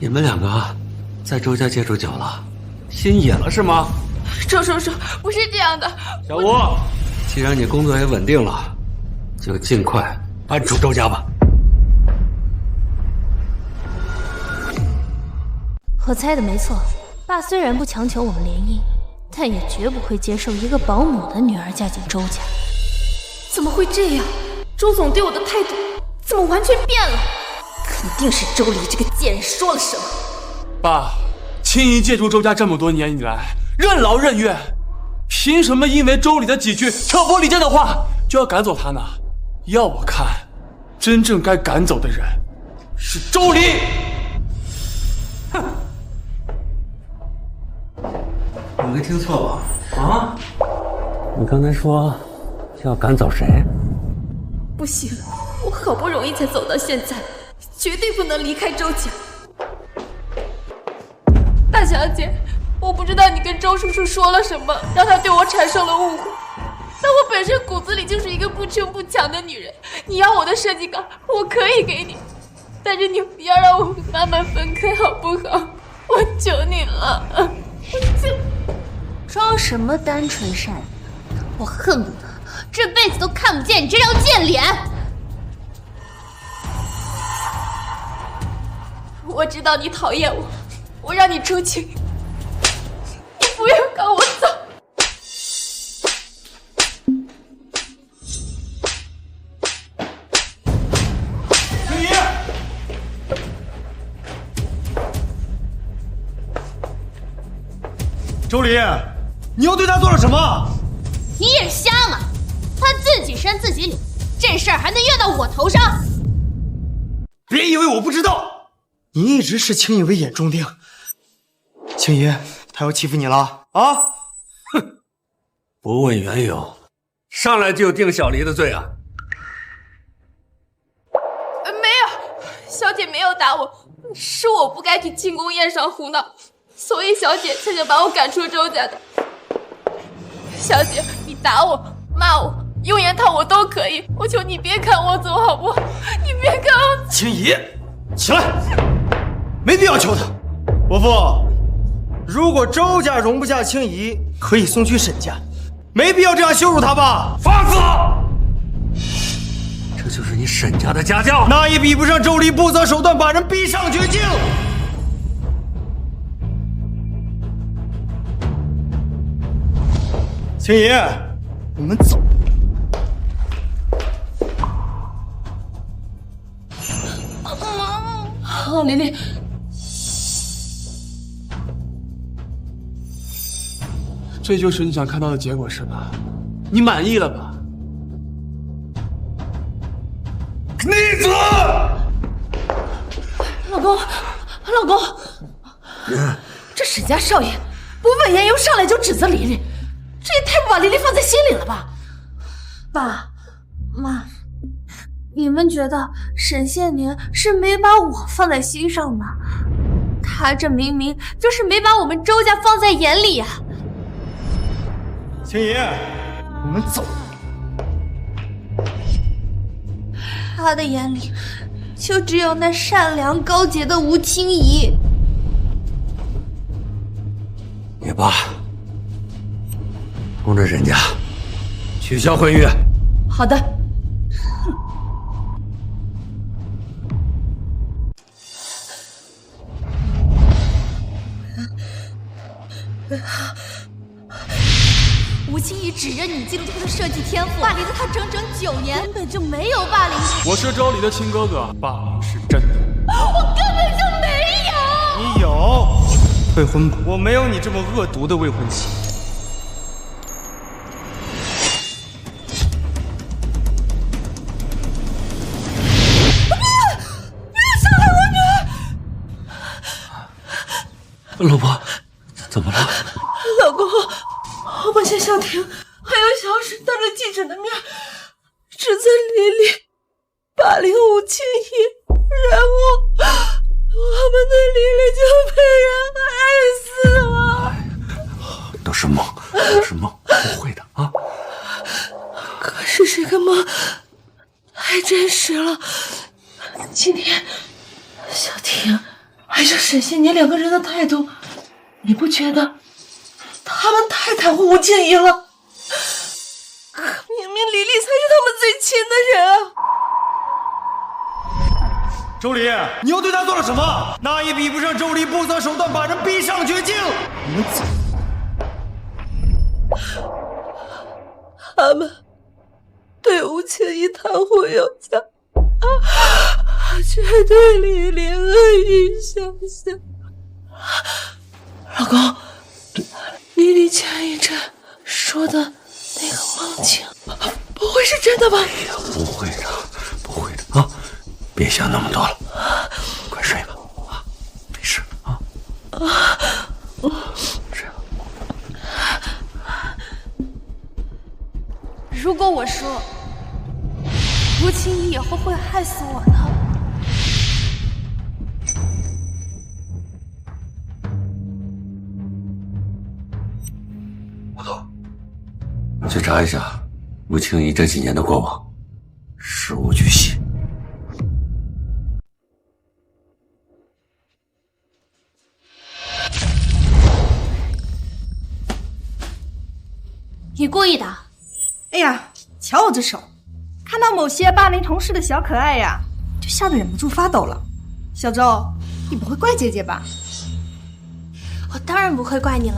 你们2个在周家接触久了，心野了是吗？周叔叔，不是这样的。小吴，既然你工作也稳定了，就尽快搬出周家吧。我猜的没错，爸虽然不强求我们联姻，但也绝不会接受一个保姆的女儿嫁进周家。怎么会这样？周总对我的态度怎么完全变了？肯定是周礼这个贱人说了什么。爸，青衣借助周家这么多年以来，任劳任怨，凭什么因为周礼的几句挑拨离间的话就要赶走他呢？要我看，真正该赶走的人是周礼。哼，我没听错吧？啊？你刚才说要赶走谁？不行，我好不容易才走到现在，绝对不能离开周家。大小姐，我不知道你跟周叔叔说了什么，让他对我产生了误会。但我本身骨子里就是一个不争不抢的女人，你要我的设计稿，我可以给你，但是你不要让我和妈妈分开，好不好？我求你了，我求。装什么单纯善良？我恨不得这辈子都看不见你这张贱脸！我知道你讨厌我，我让你出去，你不要赶我走。青衣，周礼，你又对他做了什么？你眼瞎吗？他自己扇自己脸，这事儿还能怨到我头上？别以为我不知道，你一直视青衣为眼中钉。青衣，他又欺负你了啊？哼，不问缘由，上来就定小黎的罪啊？没有，小姐没有打我，是我不该去庆功宴上胡闹，所以小姐才想把我赶出周家的。小姐，你打我、骂我、用言套我都可以，我求你别赶我走好不好？你别赶我走。青衣，起来，没必要求他。伯父，如果周家容不下青衣，可以送去沈家，没必要这样羞辱他吧？放肆！这就是你沈家的家教？那也比不上周礼不择手段把人逼上绝境。青衣，我们走。好，琳琳，这就是你想看到的结果是吧？你满意了吧？逆子！公，老公，这沈家少爷不问言由上来就指责黎黎，这也太不把黎黎放在心里了吧？爸妈，你们觉得沈现年是没把我放在心上吗？他这明明就是没把我们周家放在眼里啊！青姨，我们走。他的眼里就只有那善良高洁的吴清怡。也罢，通知沈家取消婚约。好的。吴清怡指认你嫉妒他的设计天赋，霸凌了他整整9年，根本就没有霸凌你。我是周礼的亲哥哥，霸凌是真的。我根本就没有。你有未婚婆，我没有你这么恶毒的未婚妻。老婆，怎么了？老公，我们见小婷还有小史当着记者的面指责黎黎霸凌吴清怡，然后我们的黎黎就被人害死了。都是梦，都是梦，不会的啊！可是这个梦太真实了。今天小婷还是沈现年2个人的态度，你不觉得他们太袒护吴静怡了？可明明黎黎才是他们最亲的人啊！周黎，你又对他做了什么？那也比不上周黎不择手段把人逼上绝境。你们走。他们对吴清怡袒护有加，却对黎黎恶语相向。老公，黎黎前一阵说的那个梦境，不会是真的吧？不会的，不会的啊！别想那么多了，快睡吧啊！没事啊。睡吧。如果我说吴清怡以后会害死我呢？丫头，你去查一下吴清怡这几年的过往，事无巨细。你故意的？哎呀，瞧我这手，看到某些霸凌同事的小可爱呀，就吓得忍不住发抖了。小周，你不会怪姐姐吧？我当然不会怪你了。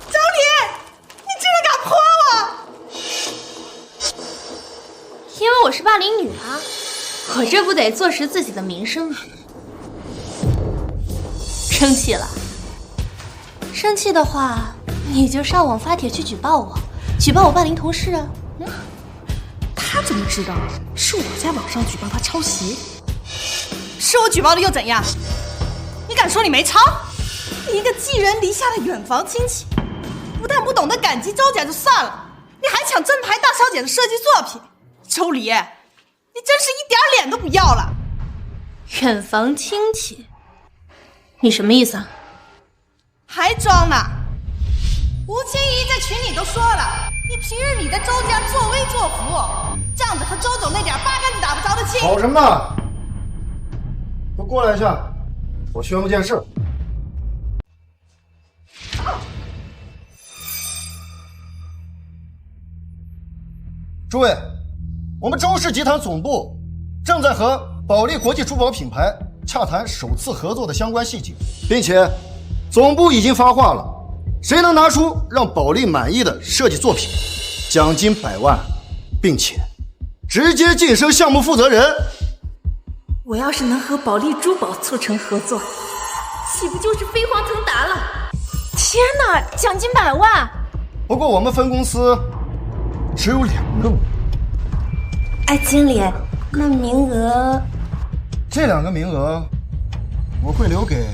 周黎，你居然敢泼我！因为我是霸凌女啊，我这不得坐实自己的名声吗？生气了？生气的话，你就上网发帖去举报我，举报我霸凌同事啊！他怎么知道是我在网上举报他抄袭？是我举报的又怎样？你敢说你没抄？你一个寄人篱下的远房亲戚，不但不懂得感激周家就算了，你还抢正牌大小姐的设计作品，周黎，你真是一点脸都不要了！远房亲戚？你什么意思啊？还装呢！吴清怡在群里都说了，你平日里在周家作威作福，仗着和周总那点八竿子打不着的亲。吵什么呢？都过来一下，我宣布件事。诸位，我们周氏集团总部正在和保利国际珠宝品牌洽谈首次合作的相关细节，并且总部已经发话了，谁能拿出让保利满意的设计作品，奖金100万，并且直接晋升项目负责人。我要是能和保利珠宝促成合作，岂不就是飞黄腾达了？天哪，奖金100万！不过我们分公司只有2个名额。哎，经理，那名额？这2个名额，我会留给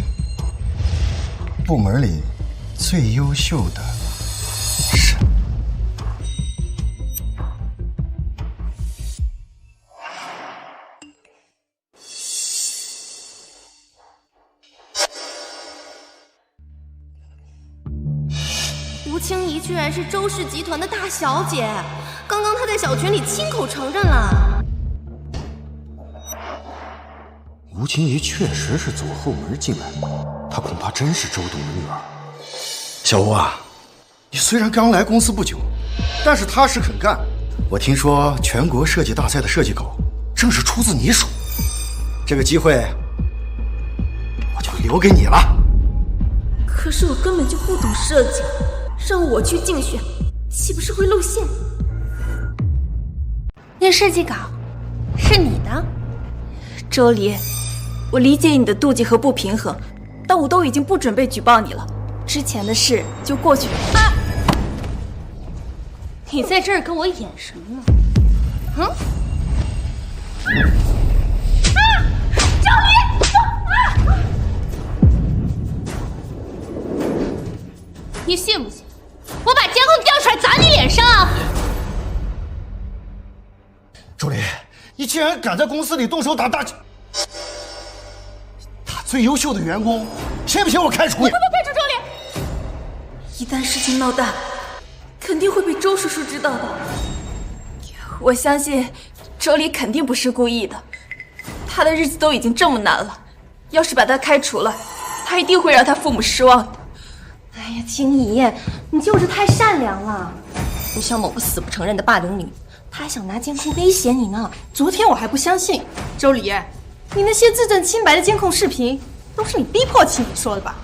部门里最优秀的神。吴清怡居然是周氏集团的大小姐，刚刚她在小群里亲口承认了。吴清怡确实是走后门进来的，她恐怕真是周董的女儿。小吴啊，你虽然刚来公司不久，但是踏实肯干。我听说全国设计大赛的设计稿正是出自你手，这个机会我就留给你了。可是我根本就不懂设计，让我去竞选，岂不是会露馅？那设计稿是你的？周离，我理解你的妒忌和不平衡，但我都已经不准备举报你了，之前的事就过去了。啊！你在这儿跟我演什么呢？嗯？周离！你信不信我把监控调出来砸你脸上？周离，你竟然敢在公司里动手打最优秀的员工，信不信我开除你？不，派出周离！一旦事情闹大，肯定会被周叔叔知道的。我相信周离肯定不是故意的，他的日子都已经这么难了，要是把他开除了，他一定会让他父母失望的。哎呀，青怡，你就是太善良了，不像某个死不承认的霸凌女，她还想拿监控威胁你呢。昨天我还不相信，周离，你那些自证清白的监控视频，都是你逼迫青怡说的吧？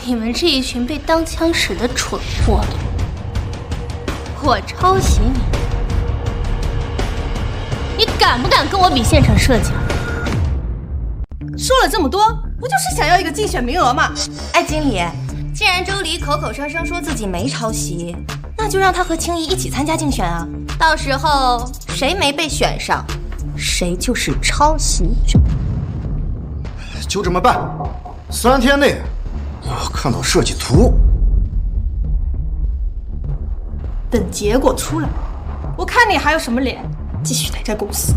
你们这一群被当枪使的蠢货，我抄袭你敢不敢跟我比现场设计？说了这么多，不就是想要一个竞选名额吗？哎，经理，既然周离口口声声说自己没抄袭，那就让他和青怡一起参加竞选啊！到时候谁没被选上，谁就是抄袭者。就这么办，3天内我要看到设计图。等结果出来，我看你还有什么脸继续待在公司？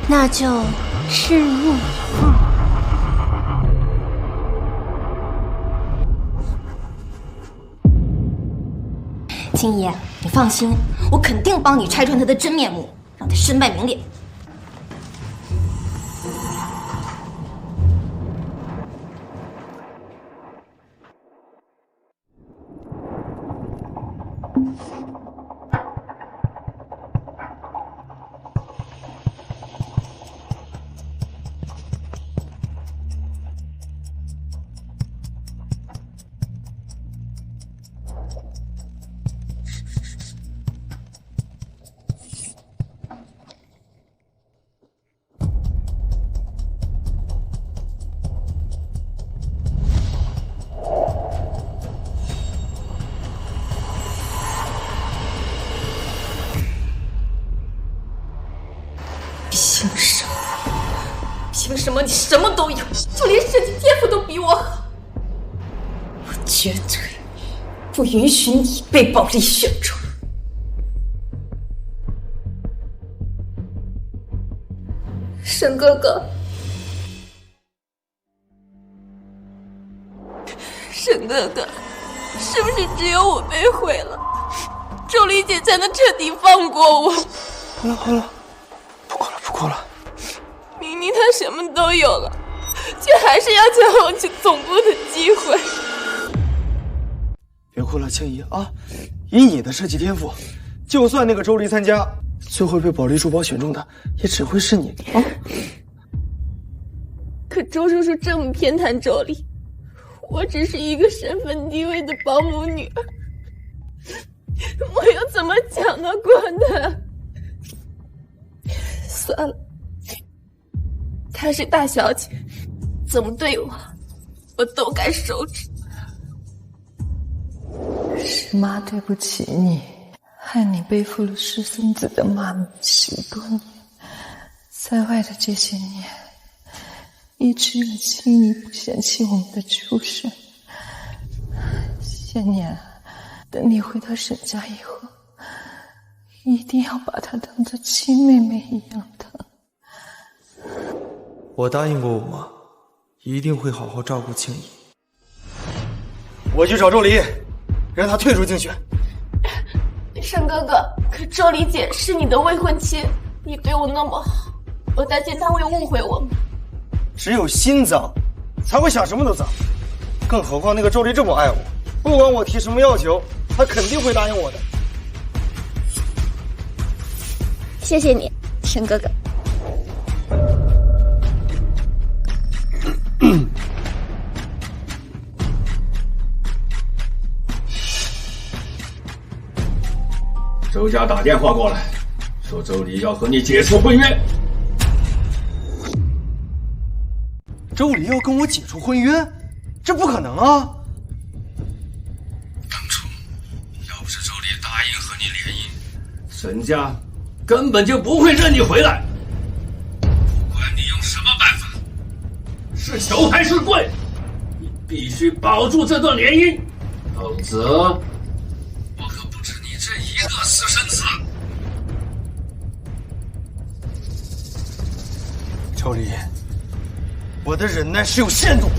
那就拭目以待。青怡，你放心，我肯定帮你拆穿他的真面目，让他身败名裂。凭什么你什么都有，就连设计天赋都比我好？我绝对不允许你被保利选中。沈哥哥，沈哥哥，是不是只有我被毁了，周丽姐才能彻底放过我？好了，不哭了。明明他什么都有了，却还是要抢我去总部的机会。别哭了，青怡啊！以你的设计天赋，就算那个周离参加，最后被保利珠宝选中的，也只会是你啊！可周叔叔这么偏袒周离，我只是一个身份低微的保姆女儿，我又怎么抢得过他？算了。她是大小姐，怎么对我，我都该收拾。是妈对不起你，害你背负了私生子的骂名10多年，在外的这些年，一直有青姨不嫌弃我们的出身。些年，等你回到沈家以后，一定要把她当做亲妹妹一样疼。我答应过我妈，一定会好好照顾青姨。我去找周离，让她退出竞选。沈哥哥，可周黎姐是你的未婚妻，你对我那么好，我担心她会误会我们。只有心脏才会想什么都脏，更何况那个周黎这么爱我，不管我提什么要求，他肯定会答应我的。谢谢你，沈哥哥。周家打电话过来，说周黎要和你解除婚约。周黎要跟我解除婚约？这不可能啊！当初要不是周黎答应和你联姻，沈家根本就不会认你回来。不管你用什么办法，是求还是跪，你必须保住这段联姻，否则我可不止你这一个私生子。周黎，我的忍耐是有限度的。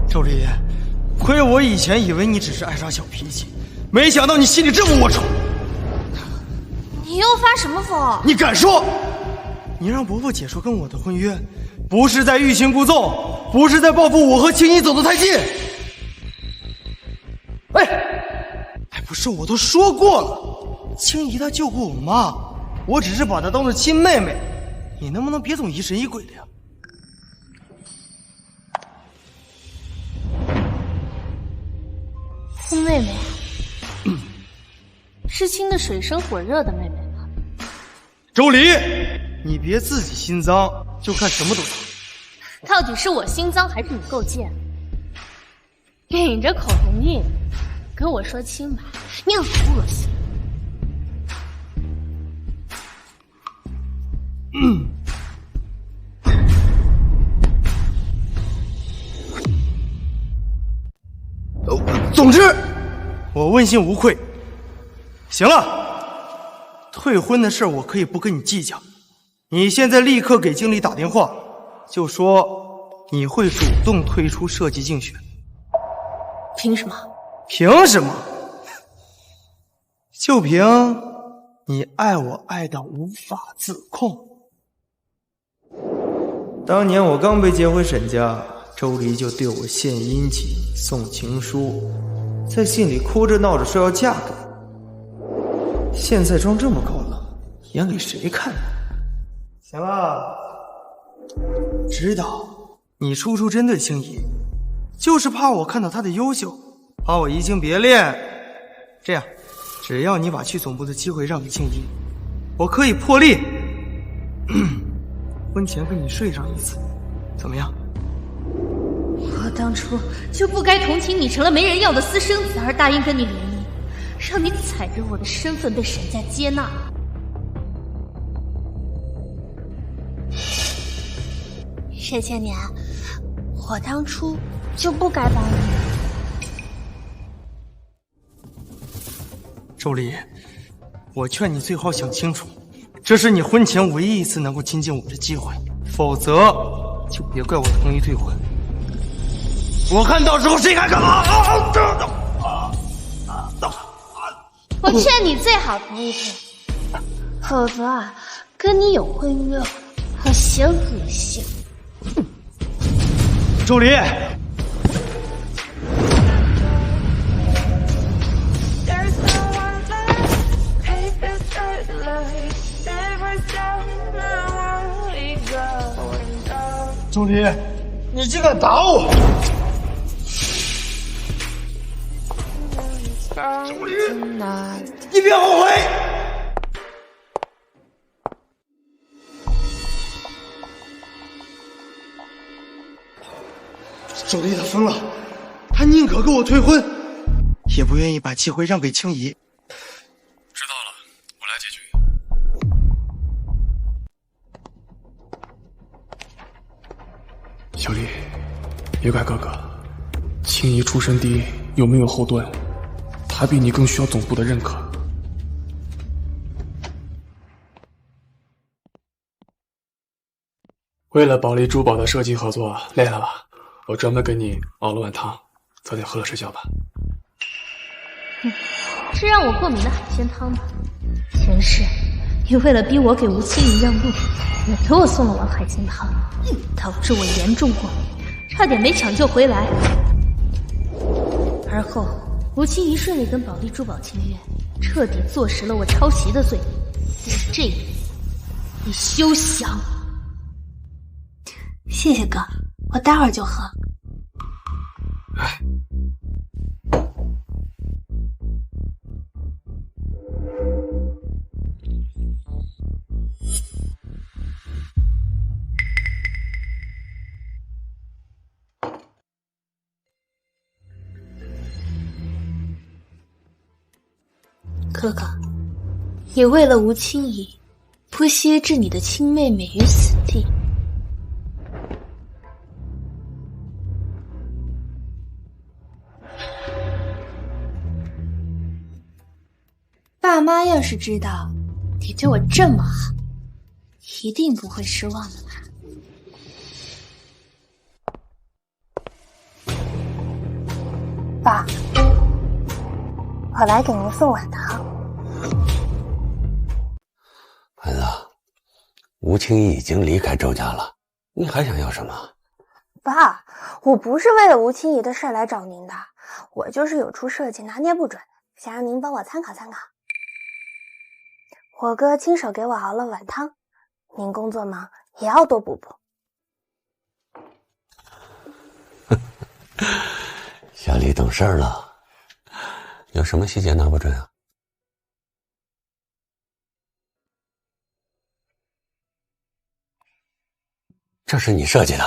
周黎，亏我以前以为你只是爱耍小脾气，没想到你心里这么龌龊。你又发什么疯？你敢说？你让伯伯解除跟我的婚约，不是在欲擒故纵，不是在报复我和青衣走得太近。哎，不是，我都说过了，青姨她救过我妈，我只是把她当做亲妹妹，你能不能别总疑神疑鬼的呀？亲妹妹，是亲的水深火热的妹妹吗？周黎，你别自己心脏就看什么都脏。到底是我心脏还是你够贱？顶着口红印跟我说清白，你恶不恶心？总之，我问心无愧。行了，退婚的事我可以不跟你计较。你现在立刻给经理打电话，就说你会主动退出设计竞选。凭什么？凭什么？就凭你爱我爱到无法自控。当年我刚被接回沈家，周黎就对我献殷勤，送情书，在信里哭着闹着说要嫁给我。现在装这么高冷，演给谁看呢？行了，知道你处处针对青怡，就是怕我看到她的优秀，怕我移情别恋。这样，只要你把去总部的机会让给青怡，我可以破例婚前跟你睡上一次，怎么样？我当初就不该同情你成了没人要的私生子而答应跟你联姻，让你踩着我的身份被沈家接纳。沈千年，我当初就不该帮你。周黎，我劝你最好想清楚，这是你婚前唯一一次能够亲近我的机会，否则就别怪我同意退婚。我看到时候谁敢干嘛！我劝你最好同意退，否则啊，跟你有婚约，我嫌恶心。周黎，周黎，你竟敢打我！周黎，你别后悔！周丽他疯了，他宁可跟我退婚，也不愿意把机会让给青怡。知道了，我来解决。小丽，别怪哥哥，青怡出身低，又没有后盾，他比你更需要总部的认可。为了保利珠宝的设计合作，累了吧？我专门给你熬了碗汤，早点喝了睡觉吧。是让我过敏的海鲜汤吧？前世你为了逼我给吴清怡让路，也给我送了碗海鲜汤，导致我严重过敏，差点没抢救回来。而后吴清怡顺利跟保利珠宝签约，彻底坐实了我抄袭的罪名。这一次你休想！谢谢哥，我待会儿就喝。哥哥，也为了吴清怡，不惜置你的亲妹妹于死地。爸妈要是知道你对我这么好，一定不会失望的吧？爸，我来给您送碗汤。孩子，吴清怡已经离开周家了，你还想要什么？爸，我不是为了吴清怡的事来找您的，我就是有出设计拿捏不准，想让您帮我参考参考。我哥亲手给我熬了碗汤，您工作忙也要多补补。小丽懂事了，有什么细节拿不准啊？这是你设计的？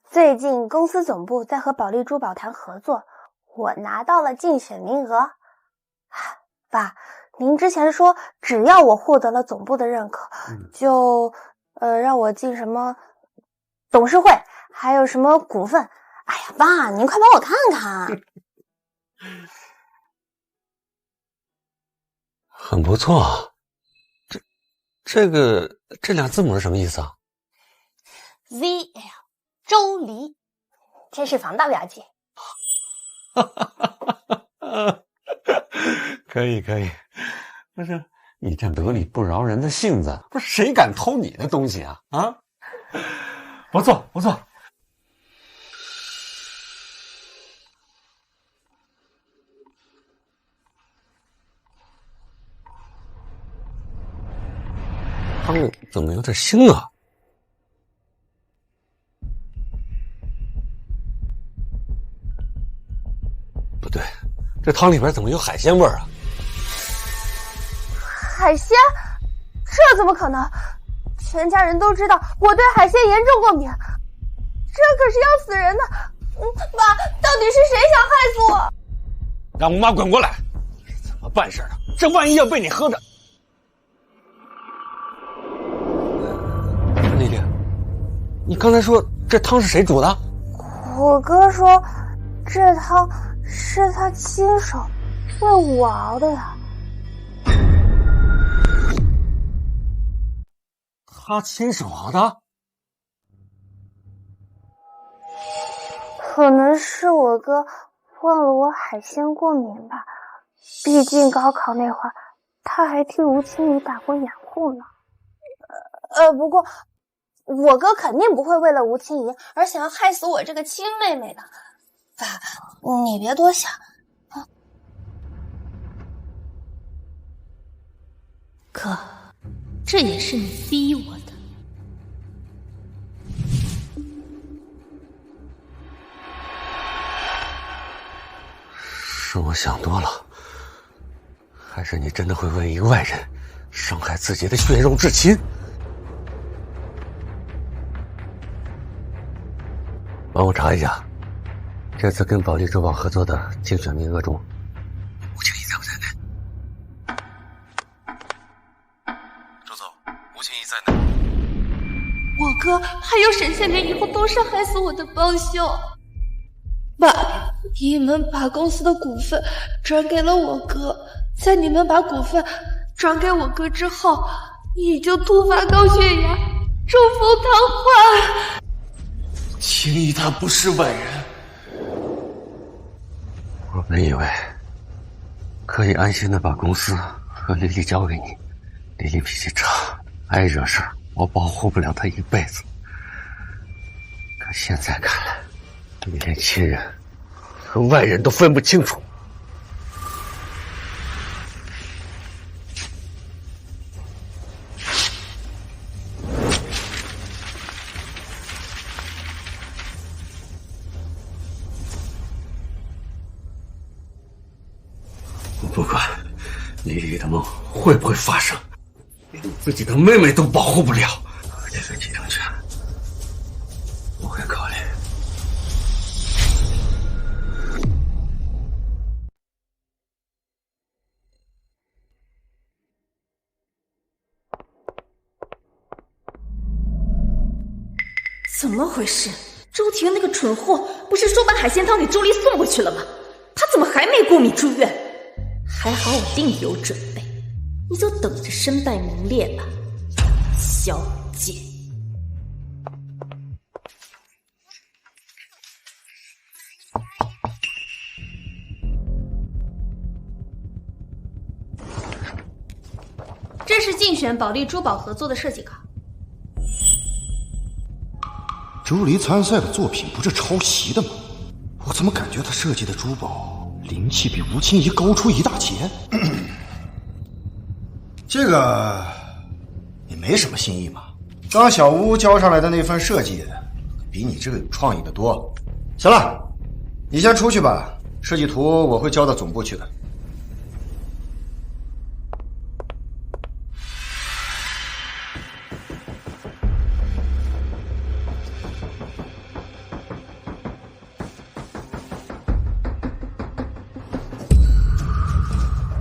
最近公司总部在和保利珠宝谈合作，我拿到了竞选名额。爸，您之前说只要我获得了总部的认可，就让我进什么董事会，还有什么股份。哎呀，爸，您快帮我看看。很不错，这俩字母是什么意思啊 ？ZL 周黎，这是防盗标记。可以，不是你这得理不饶人的性子，不是谁敢偷你的东西啊？啊，不错。汤怎么有点腥啊？不对，这汤里边怎么有海鲜味儿啊？海鲜？这怎么可能？全家人都知道我对海鲜严重过敏，这可是要死人的。爸，到底是谁想害死我？让我妈滚过来！怎么办事的？这万一要被你喝着……丽丽，你刚才说这汤是谁煮的？我哥说这汤是他亲手为我熬的呀。他亲手熬的？可能是我哥忘了我海鲜过敏吧，毕竟高考那会儿他还替吴清怡打过掩护呢。不过我哥肯定不会为了吴清怡而想要害死我这个亲妹妹的。爸，你别多想啊。哥，这也是你逼我的。是我想多了，还是你真的会为一个外人伤害自己的血肉至亲？帮我查一下，这次跟保利珠宝合作的竞选名额中，吴清怡在不在内？周总，吴清怡在内。我哥还有沈县年以后都是害死我的帮凶。爸，你们把公司的股份转给了我哥，在你们把股份转给我哥之后，你就突发高血压，中风瘫痪。青衣他不是外人。我本以为可以安心的把公司和丽丽交给你，丽丽脾气差，爱惹事，我保护不了她一辈子。可现在看来，你连亲人和外人都分不清楚。我不管丽丽的梦会不会发生，连自己的妹妹都保护不了，这个继承权我会考虑。怎么回事？周婷那个蠢货不是说把海鲜汤给周丽送过去了吗？她怎么还没过敏住院？还好我另有准备，你就等着身败名裂吧，小姐。这是竞选保利珠宝合作的设计稿。周黎参赛的作品不是抄袭的吗？我怎么感觉他设计的珠宝灵气比吴清怡高出一大截？这个也没什么新意嘛。刚小吴交上来的那份设计，比你这个有创意的多。行了，你先出去吧，设计图我会交到总部去的。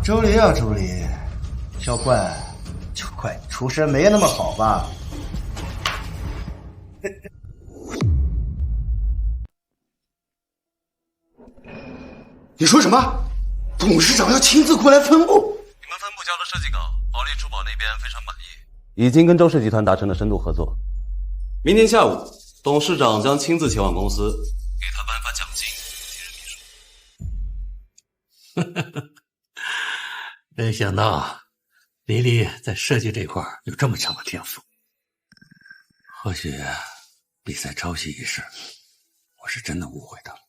周黎啊，周黎，小怪，就怪你出身没那么好吧？你说什么？董事长要亲自过来分部？你们分部交的设计稿，保利珠宝那边非常满意，已经跟周氏集团达成了深度合作。明天下午，董事长将亲自前往公司，给他颁发奖金。没想到黎黎在设计这块有这么强的天赋。或许比赛抄袭一事，我是真的误会他了。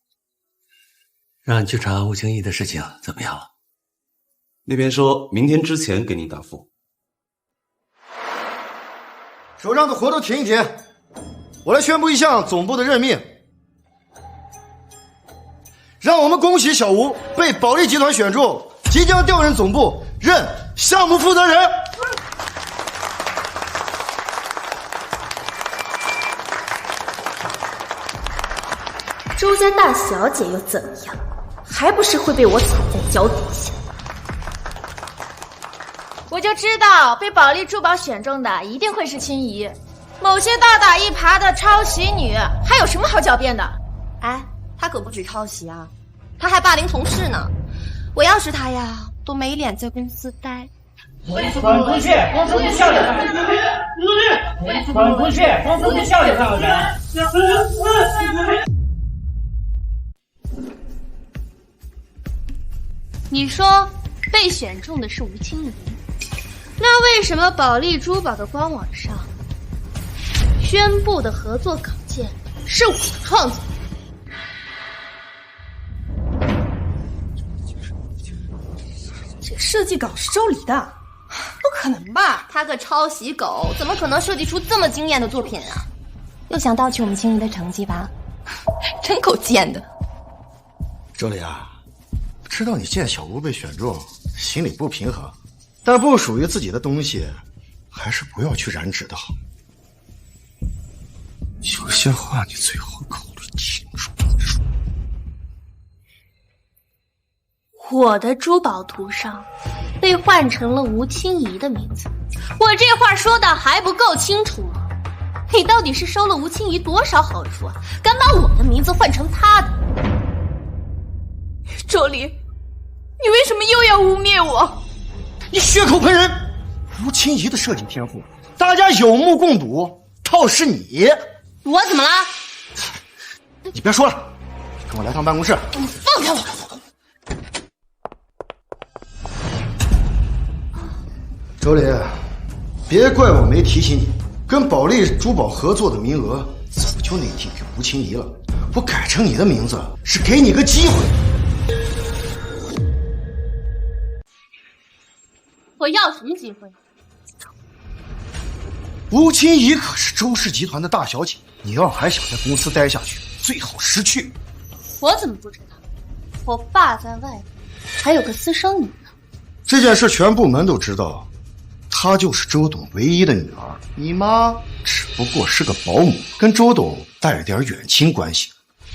让你去查吴清怡的事情怎么样了？那边说明天之前给你答复。手上的活都停一停，我来宣布一项总部的任命，让我们恭喜小吴被保利集团选中，即将调任总部，任项目负责人。周家大小姐又怎么样？还不是会被我踩在脚底下？我就知道被保利珠宝选中的一定会是青怡，某些大打一耙的抄袭女还有什么好狡辩的？哎，她可不止抄袭啊，她还霸凌同事呢。我要是她呀，都没脸在公司待。滚出去！光说你笑脸上，滚出去！光说你笑脸上的人。你说被选中的是吴清怡，那为什么保利珠宝的官网上宣布的合作稿件是我的创作？这设计稿是周黎的，不可能吧？他个抄袭狗，怎么可能设计出这么惊艳的作品啊？又想盗取我们青怡的成绩吧？真够贱的。周黎啊，知道你见小吴被选中，心里不平衡，但不属于自己的东西，还是不要去染指的好。有些话你最好考虑清楚。我的珠宝图上被换成了吴清怡的名字，我这话说的还不够清楚吗？你到底是收了吴清怡多少好处啊？敢把我的名字换成她的？周离，你为什么又要污蔑我？你血口喷人！吴清怡的设计天赋，大家有目共睹，倒是你，我怎么了？你别说了，跟我来趟办公室。放开我！周林，别怪我没提醒你，跟保利珠宝合作的名额早就内定给吴清怡了。我改成你的名字是给你个机会。我要什么机会？吴清怡可是周氏集团的大小姐，你要还想在公司待下去，最好识趣。我怎么不知道？我爸在外面还有个私生女呢。这件事全部门都知道，她就是周董唯一的女儿，你妈只不过是个保姆，跟周董带着点远亲关系，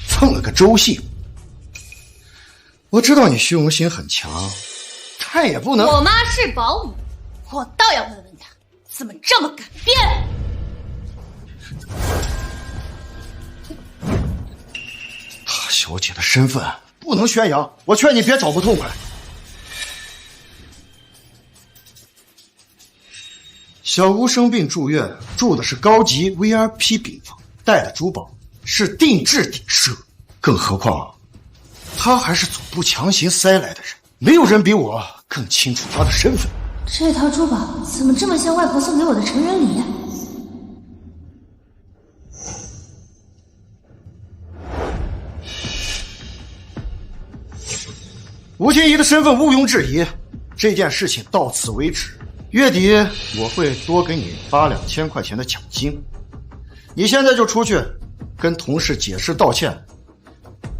蹭了个周姓。我知道你虚荣心很强，但也不能。我妈是保姆，我倒要问问她，怎么这么敢变？大小姐的身份不能宣扬，我劝你别找不痛快。小吴生病住院，住的是高级 VIP 病房，带的珠宝是定制底设，更何况他还是总部强行塞来的人，没有人比我更清楚他的身份。这套珠宝怎么这么像外婆送给我的成人礼？吴清怡的身份毋庸置疑，这件事情到此为止。月底我会多给你发2000块钱的奖金，你现在就出去跟同事解释道歉，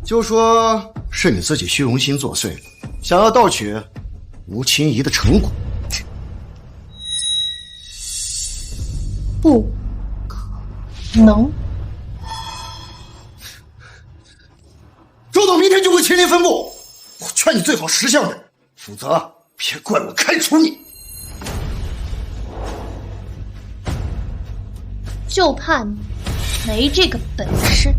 就说是你自己虚荣心作祟，想要盗取吴清怡的成果。不可能！周董明天就会亲临分部，我劝你最好识相点，否则别怪我开除你。就怕你没这个本事。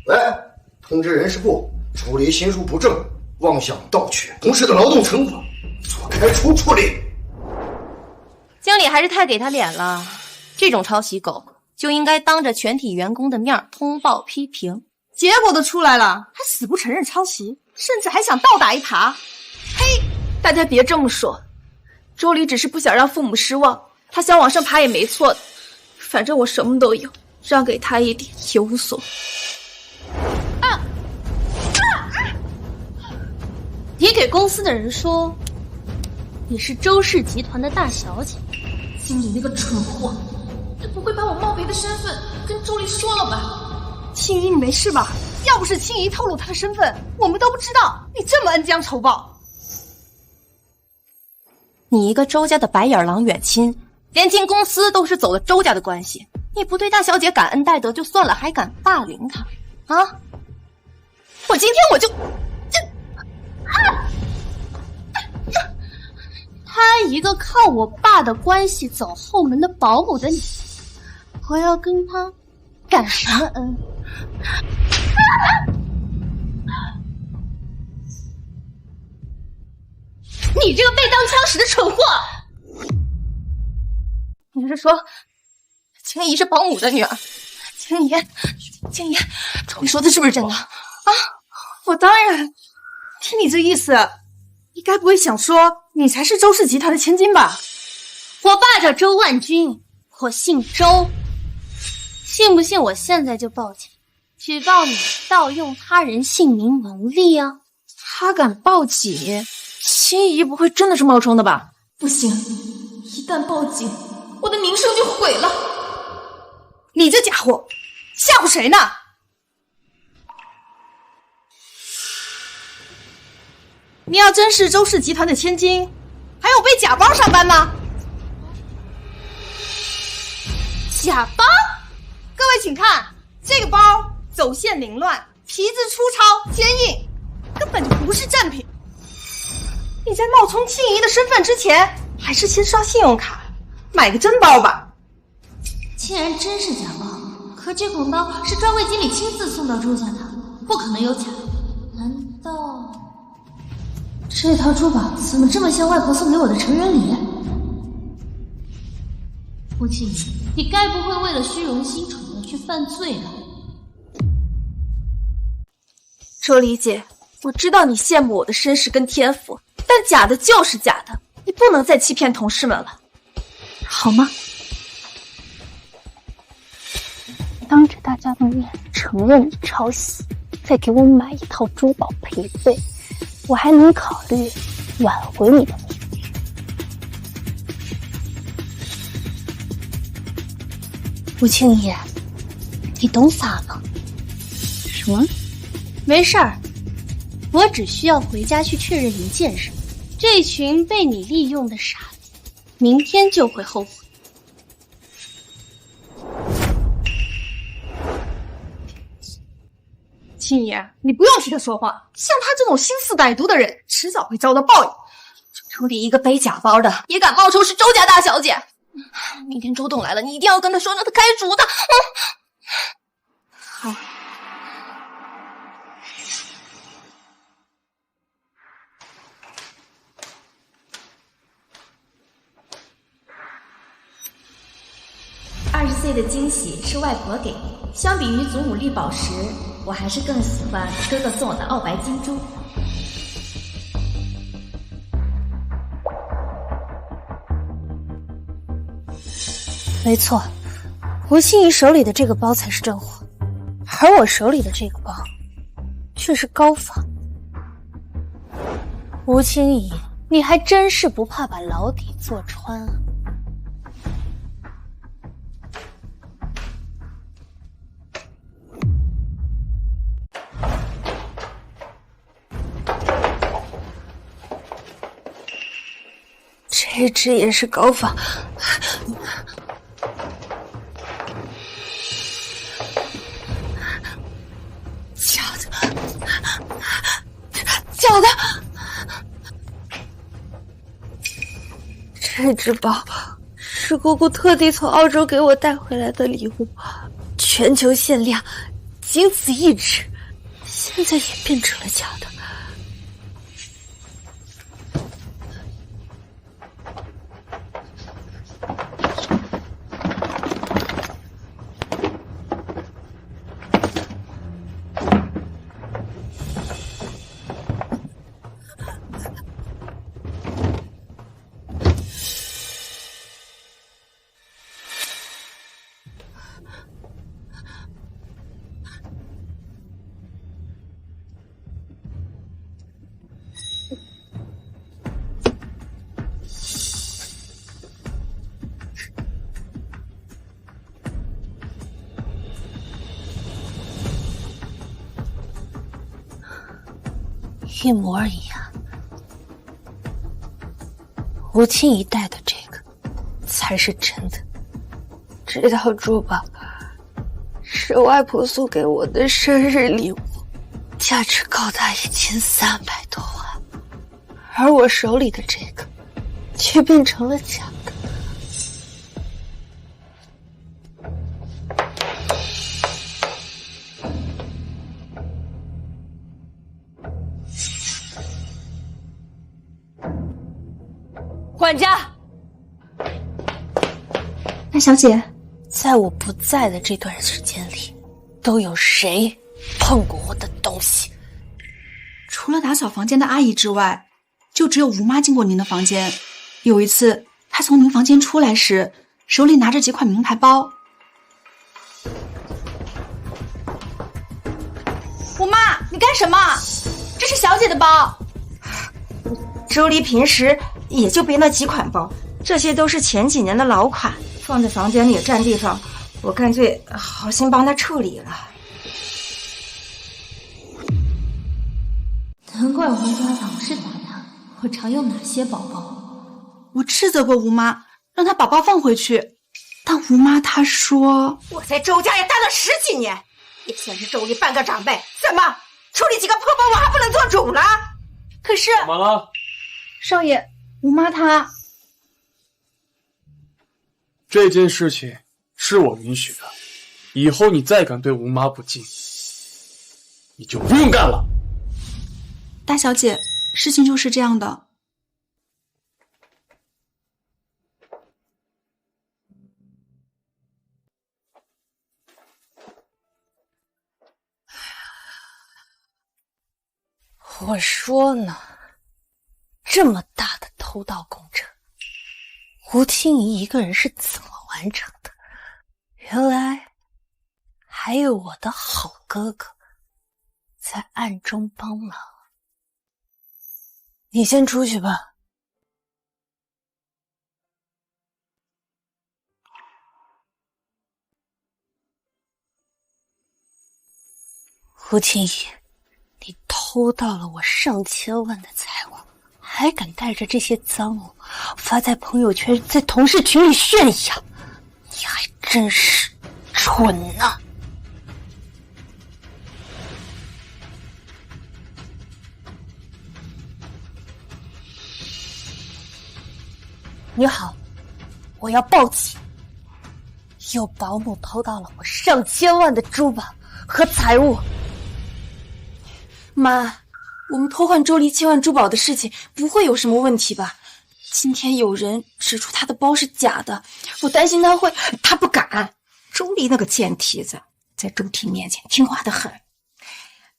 喂，通知人事部，周离心术不正，妄想盗取同事的劳动成果，做开除处理。经理还是太给他脸了，这种抄袭狗就应该当着全体员工的面通报批评。结果都出来了，还死不承认抄袭，甚至还想倒打一耙。嘿，大家别这么说，周离只是不想让父母失望，他想往上爬也没错的。反正我什么都有，让给他一点也无所谓。你给公司的人说你是周氏集团的大小姐，经理那个蠢货，他不会把我冒昧的身份跟周离说了吧？青怡，你没事吧？要不是青怡透露她的身份，我们都不知道你这么恩将仇报。你一个周家的白眼狼远亲，连进公司都是走了周家的关系，你不对大小姐感恩戴德就算了，还敢霸凌她啊！我今天我就她一个靠我爸的关系走后门的保姆的女人，我要跟她感什么恩？你这个被当枪使的蠢货！你是说青怡是保姆的女儿？青怡，你说的是不是真的啊？我当然，听你这意思，你该不会想说你才是周氏集团的千金吧？我爸叫周万军，我姓周。信不信我现在就报警，举报你盗用他人姓名牟利啊？他敢报警，青怡不会真的是冒充的吧？不行，一旦报警，我的名声就毁了。你这家伙吓唬谁呢？你要真是周氏集团的千金，还有背假包上班吗？假包？各位请看，这个包走线凌乱，皮质粗糙坚硬，根本就不是正品。你在冒充庆姨的身份之前，还是先刷信用卡买个真包吧。既然真是假包，可这款包是专柜经理亲自送到朱家的，不可能有假。难道这套珠宝怎么这么像外婆送给我的成人礼？吴庆怡，你该不会为了虚荣心蠢的去犯罪吧？周黎姐，我知道你羡慕我的身世跟天赋，但假的就是假的，你不能再欺骗同事们了，好吗？当着大家的面承认你抄袭，再给我买一套珠宝赔罪，我还能考虑挽回你的命运。吴庆怡，你懂啥呢？什么？没事儿，我只需要回家去确认一件事：这群被你利用的傻子，明天就会后悔。庆姨，你不用替他说话，像他这种心思歹毒的人，迟早会遭到报应。周黎一个背假包的，也敢冒充是周家大小姐。明天周董来了，你一定要跟他说，让他开除他。好。20岁的惊喜是外婆给的，相比于祖母绿宝石，我还是更喜欢哥哥送我的奥白金珠。没错，吴欣怡手里的这个包才是真货，而我手里的这个包却是高仿。吴欣怡，你还真是不怕把牢底坐穿啊！这只也是高仿。假的，这只包是姑姑特地从澳洲给我带回来的礼物，全球限量，仅此一只，现在也变成了假的。一模一样。吴庆怡戴的这个才是真的。这套珠宝是外婆送给我的生日礼物，价值高达1300多万，而我手里的这个却变成了假的。管家，安小姐，在我不在的这段时间里，都有谁碰过我的东西？除了打扫房间的阿姨之外，就只有吴妈进过您的房间。有一次，她从您房间出来时，手里拿着几款名牌包。吴妈，你干什么？这是小姐的包。周黎平时也就背那几款包，这些都是前几年的老款，放在房间里也占地方，我干脆好心帮他处理了。难怪吴妈老是打探我常用哪些宝宝。我斥责过吴妈，让她把包放回去，但吴妈她说，我在周家也待了10几年，也算是周里半个长辈，怎么处理几个破包我还不能做主了？可是怎么了？少爷，吴妈她这件事情是我允许的，以后你再敢对吴妈不敬，你就不用干了。大小姐，事情就是这样的。我说呢，这么大的偷盗工程，吴清怡一个人是怎么完成的？原来还有我的好哥哥在暗中帮忙。你先出去吧。吴清怡，你偷盗了我上千万的财物，还敢带着这些赃物发在朋友圈，在同事群里炫耀，你还真是蠢呐！你好，我要报警，有保姆偷盗了我上千万的珠宝和财物。妈，我们偷换周离千万珠宝的事情不会有什么问题吧？今天有人指出他的包是假的，我担心他会……他不敢。周离那个贱蹄子，在周婷面前听话得很。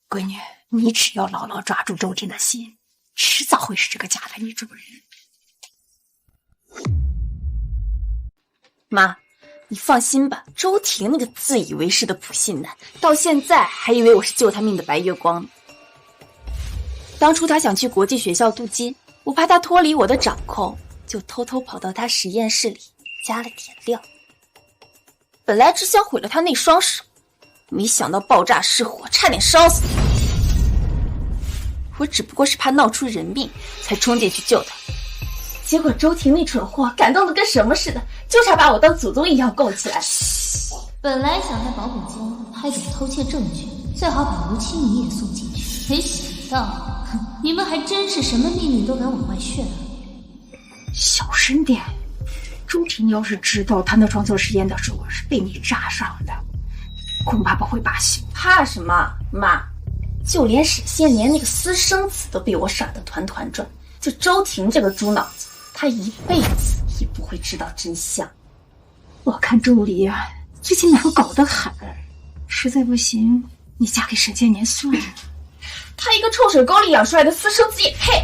闺女，你只要牢牢抓住周婷的心，迟早会是这个家的女主人。妈，你放心吧，周婷那个自以为是的普信男，到现在还以为我是救他命的白月光呢。当初他想去国际学校镀金，我怕他脱离我的掌控，就偷偷跑到他实验室里加了点料。本来只想毁了他那双手，没想到爆炸失火，差点烧死他。我只不过是怕闹出人命，才冲进去救他。结果周婷那蠢货感动的跟什么似的，就差把我当祖宗一样供起来。本来想在保姆间拍点偷窃证据，最好把吴清怡也送进去，没想到，你们还真是什么秘密都敢往外炫啊！小声点，周婷要是知道她那双做实验的时候是被你炸伤的，恐怕不会罢休。怕什么？妈，就连沈现年那个私生子都被我耍得团团转，就周婷这个猪脑子，她一辈子也不会知道真相。我看周离啊，最近难搞得很，实在不行，你嫁给沈建年算了。他一个臭水沟里养出来的私生子也配？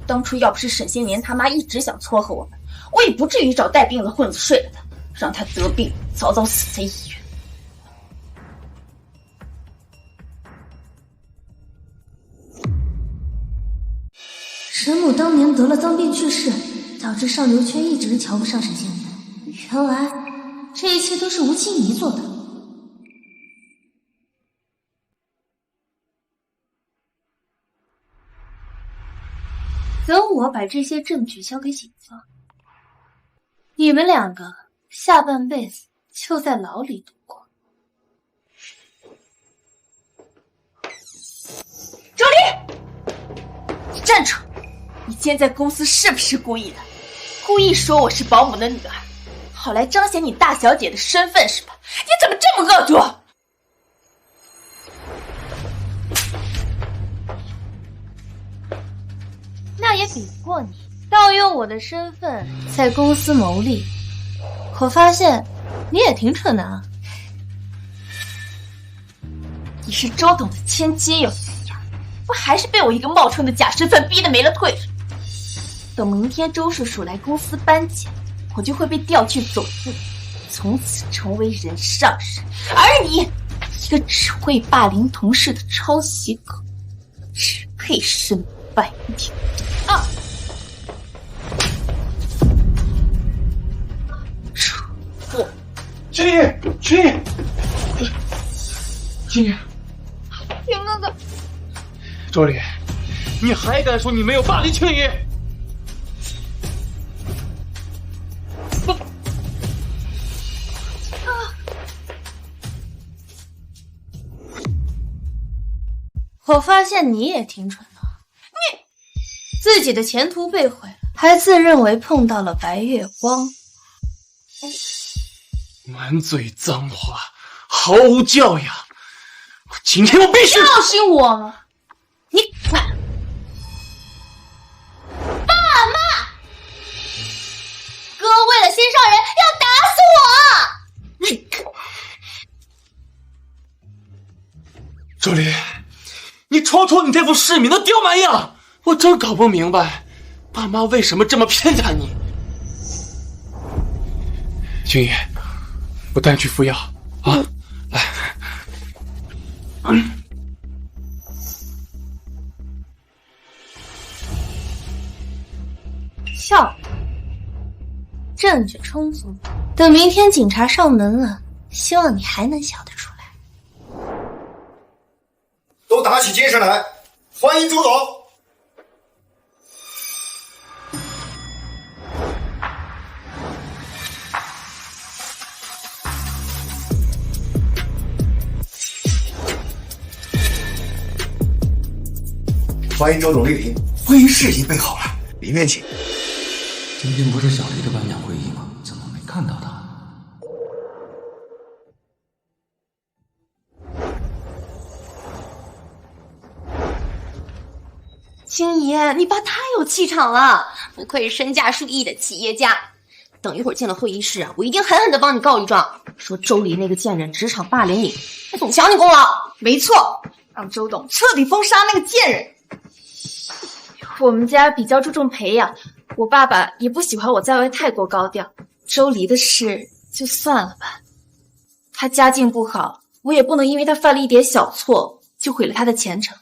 当初要不是沈先年他妈一直想撮合我们，我也不至于找带病的混子睡了他，让他得病早早死在医院。沈母当年得了脏病去世，导致上流圈一直瞧不上沈先年。原来这一切都是吴清怡做的。等我把这些证据交给警方，你们两个下半辈子就在牢里度过。周离，你站住！你今天在公司是不是故意的？故意说我是保姆的女儿，好来彰显你大小姐的身份是吧？你怎么这么恶毒？那也比不过你盗用我的身份在公司牟利。我发现你也挺蠢的啊！你是周董的千金又怎样？不还是被我一个冒充的假身份逼得没了退路？等明天周叔叔来公司搬检，我就会被调去总部，从此成为人上人。而你，一个只会霸凌同事的抄袭狗，只配身败名裂啊！青衣，青衣，青衣，田哥哥，周离，你还敢说你没有霸凌青衣？我发现你也挺蠢的，你自己的前途被毁了，还自认为碰到了白月光。满嘴脏话，毫无教养。今天我必须教训我吗？你看，爸妈，哥为了心上人要打死我！周丽，你瞅瞅你这副市民的刁蛮样，我真搞不明白，爸妈为什么这么偏袒你。青爷，我带你去服药啊！来，笑话，证据充足，等明天警察上门了，希望你还能笑得出来。都打起精神来，欢迎周董。欢迎周董莅临，会议室已经备好了，里面请。今天不是小黎的颁奖会议吗？怎么没看到他？青爷，你爸太有气场了，不愧是身价数亿的企业家。等一会儿进了会议室啊，我一定狠狠地帮你告一状，说周黎那个贱人职场霸凌你，还总抢你功劳。没错，让周董彻底封杀那个贱人。我们家比较注重培养，我爸爸也不喜欢我在外太过高调。周黎的事就算了吧，他家境不好，我也不能因为他犯了一点小错就毁了他的前程。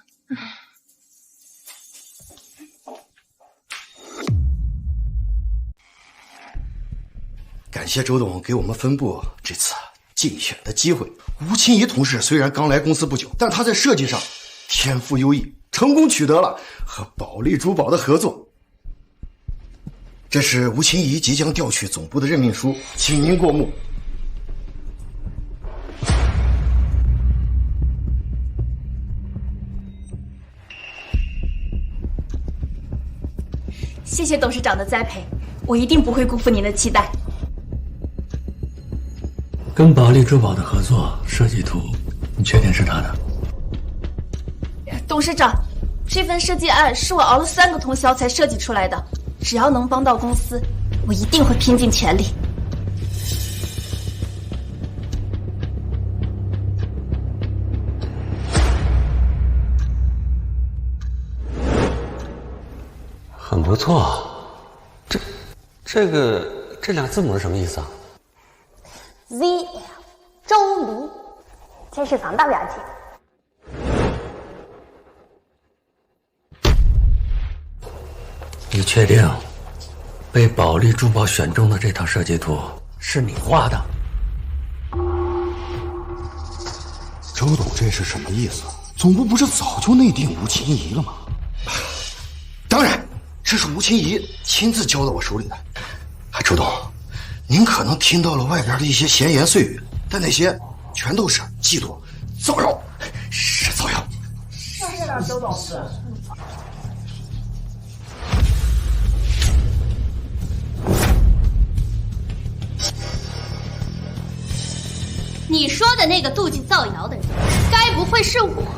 感谢周董给我们分部这次竞选的机会。吴清怡同事虽然刚来公司不久，但她在设计上天赋优异，成功取得了和保利珠宝的合作。这是吴清怡即将调去总部的任命书，请您过目。谢谢董事长的栽培，我一定不会辜负您的期待。跟保利珠宝的合作设计图，你确定是他的？董事长，这份设计案是我熬了3个通宵才设计出来的，只要能帮到公司，我一定会拼尽全力。很不错，这俩字母是什么意思啊 ？ZL 周黎，这是防盗标记。你确定被保利珠宝选中的这套设计图是你画的？周董这是什么意思？总部不是早就内定吴清怡了吗？当然，这是吴清怡亲自交到我手里的。周董，您可能听到了外边的一些闲言碎语，但那些全都是嫉妒、造谣，是造谣。是的，周董事。你说的那个妒忌造谣的人，该不会是我吧？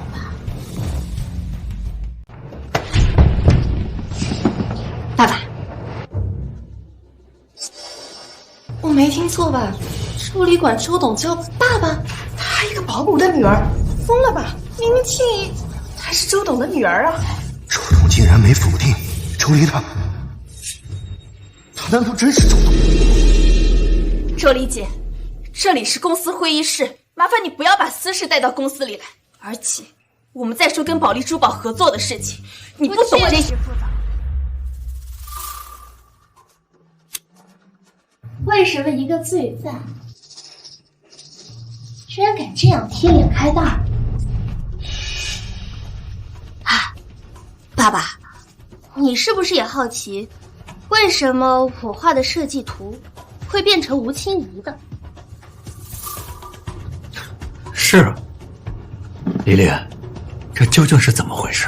爸爸，我没听错吧？周黎管周董叫爸爸，他一个保姆的女儿，疯了吧？明明庆怡还是周董的女儿啊！周董竟然没否定周黎他难道真是周董？周黎姐。这里是公司会议室，麻烦你不要把私事带到公司里来。而且，我们在说跟保利珠宝合作的事情，你不懂这些。为什么一个罪犯居然敢这样贴脸开大？啊，爸爸，你是不是也好奇，为什么我画的设计图会变成吴清怡的？是，丽丽，这究竟是怎么回事？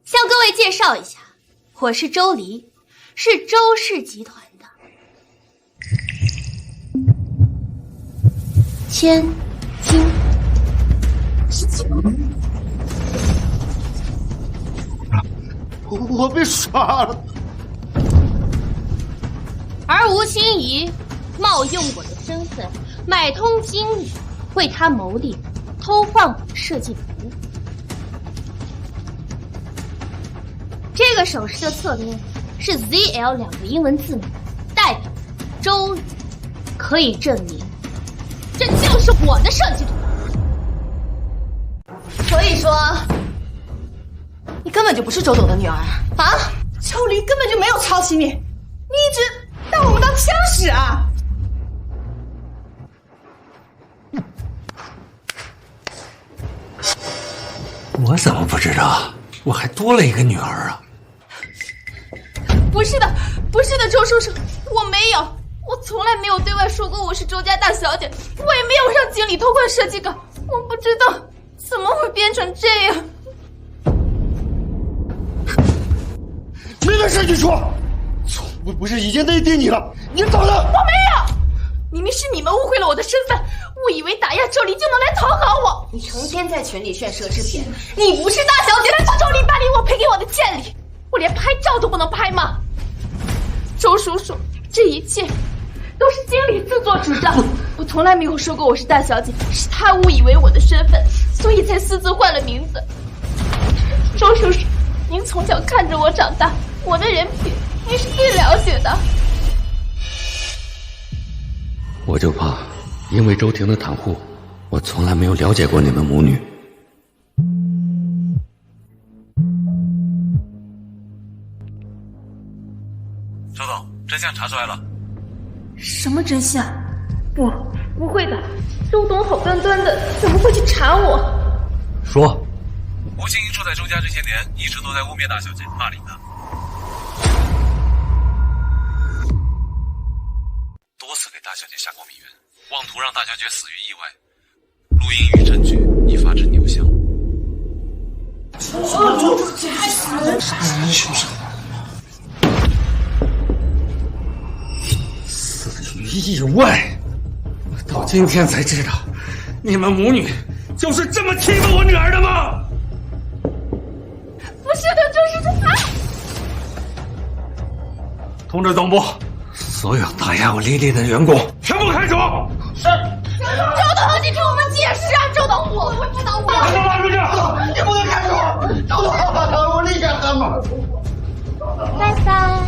向各位介绍一下，我是周离，是周氏集团的千金。我被耍了。而吴心怡冒用我的身份，买通经理，为他谋利，偷换我的设计图。这个首饰的侧面是 ZL 2个英文字母，代表周离，可以证明这就是我的设计图。所以说，你根本就不是周董的女儿啊！周离根本就没有抄袭你，你一直把我们当枪使啊！我怎么不知道？我还多了一个女儿啊！不是的，不是的，周叔叔，我没有，我从来没有对外说过我是周家大小姐，我也没有让经理偷换设计稿，我不知道怎么会变成这样。没的事情说，总部不是已经内定你了？你走了？我没有，明明是你们误会了我的身份，误以为打压周离就能来讨好我。你成天在群里炫奢侈品，你不是大小姐，但是周离办理我赔给我的见礼，我连拍照都不能拍吗？周叔叔，这一切都是经理自作主张，我从来没有说过我是大小姐，是他误以为我的身份，所以才私自换了名字。周叔叔，您从小看着我长大，我的人品您是最了解的。我就怕，因为周婷的袒护，我从来没有了解过你们母女。周总，真相查出来了。什么真相？不会的，周董好端端的，怎么会去查我？说。吴心怡住在周家这些年，一直都在污蔑大小姐，霸凌她，多次给大小姐下过密源，妄图让大小姐死于意外。录音与证据已发至邮箱。杀人凶手死于意外，我到今天才知道，你们母女就是这么欺负我女儿的吗？不是的，就是通知总部，所有打压我丽丽的员工全部开除。是。周董，你听我们解释啊！周董，我知道我。把他拉出去！你不能开除！周董，我立下狠马。拜拜。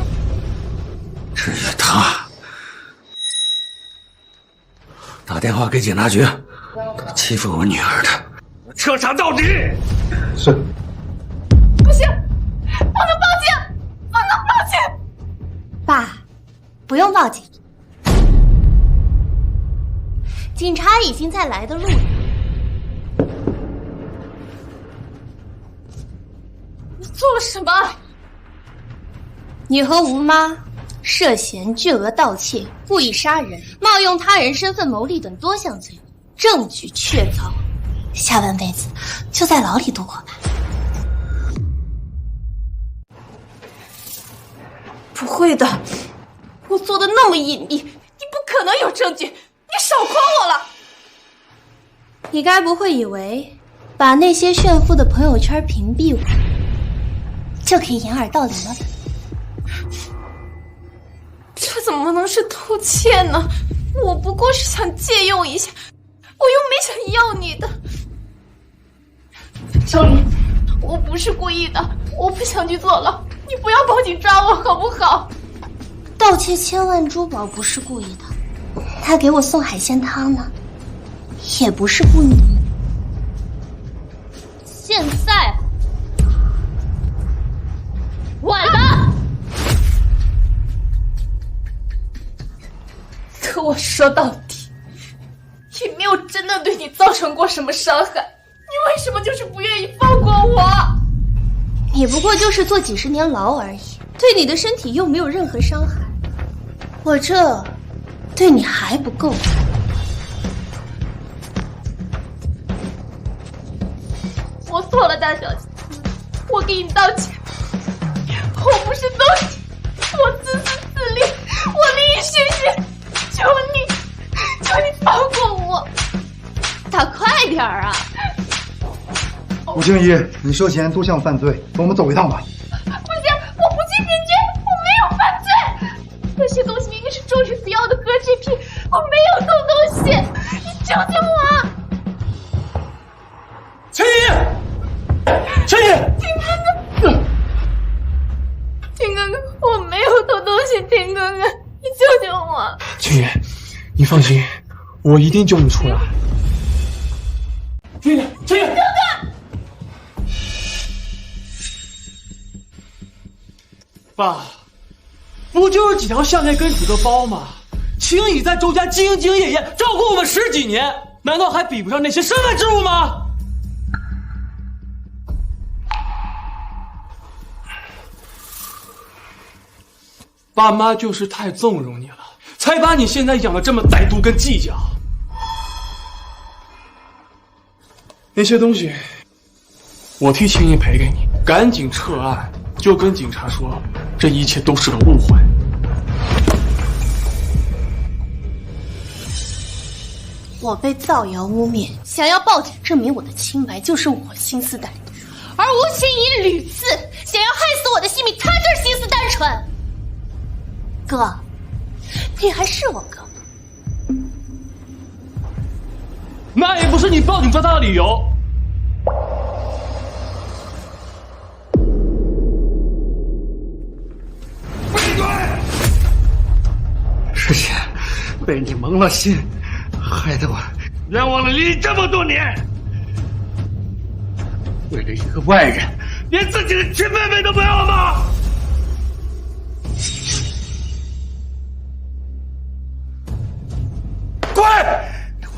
至于他，打电话给警察局，欺负我女儿的，彻查到底。是。不行，不能报警，不能报警。爸，不用报警，警察已经在来的路上。你做了什么？你和吴妈涉嫌巨额盗窃、故意杀人、冒用他人身份牟利等多项罪名，证据确凿，下半辈子就在牢里度过吧。不会的，我做的那么隐秘，你不可能有证据，你少诓我了。你该不会以为把那些炫富的朋友圈屏蔽我，就可以掩耳盗铃了吧？这怎么能是偷窃呢？我不过是想借用一下，我又没想要你的。周离，我不是故意的，我不想去坐牢，你不要报警抓我好不好？盗窃千万珠宝不是故意的，他给我送海鲜汤呢，也不是故意的。现在晚了。可我说到底，也没有真的对你造成过什么伤害，你为什么就是不愿意放过我？你不过就是坐几十年牢而已，对你的身体又没有任何伤害，我这对你还不够。我错了，大小姐，我给你道歉。我不是东西，我自私自利，我利益熏心，求你放过我。打快点儿啊！吴静怡，你涉嫌多项犯罪，跟我们走一趟吧。不行，我不信人君，我没有犯罪。那些东西明明是周芷子要的合制品，我没有动东西，你救救我！千一，千一，天哥哥，我没有动东西，天哥哥，你救救我！千一，你放心，我一定救你出来。千一，千一，哥哥。爸，不就是几条项链跟几个包吗？青姨在周家兢兢业业照顾我们10几年，难道还比不上那些身外之物吗？爸妈就是太纵容你了，才把你现在养得这么歹毒跟计较。那些东西，我替青姨赔给你，赶紧撤案。就跟警察说，这一切都是个误会。我被造谣污蔑，想要报警证明我的清白，就是我心思歹毒；而吴青怡屡次想要害死我的性命，他就是心思单纯。哥，你还是我哥吗？那也不是你报警抓他的理由。之前被你蒙了心，害得我冤枉了你这么多年。为了一个外人，连自己的亲妹妹都不要了吗？滚！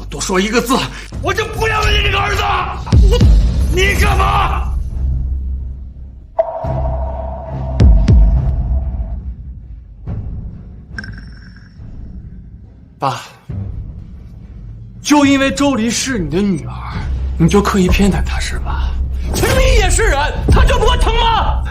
我多说一个字，我就不要了你这个儿子！你干嘛？爸，就因为周离是你的女儿，你就刻意偏袒她是吧？青衣也是人，她就不会疼吗？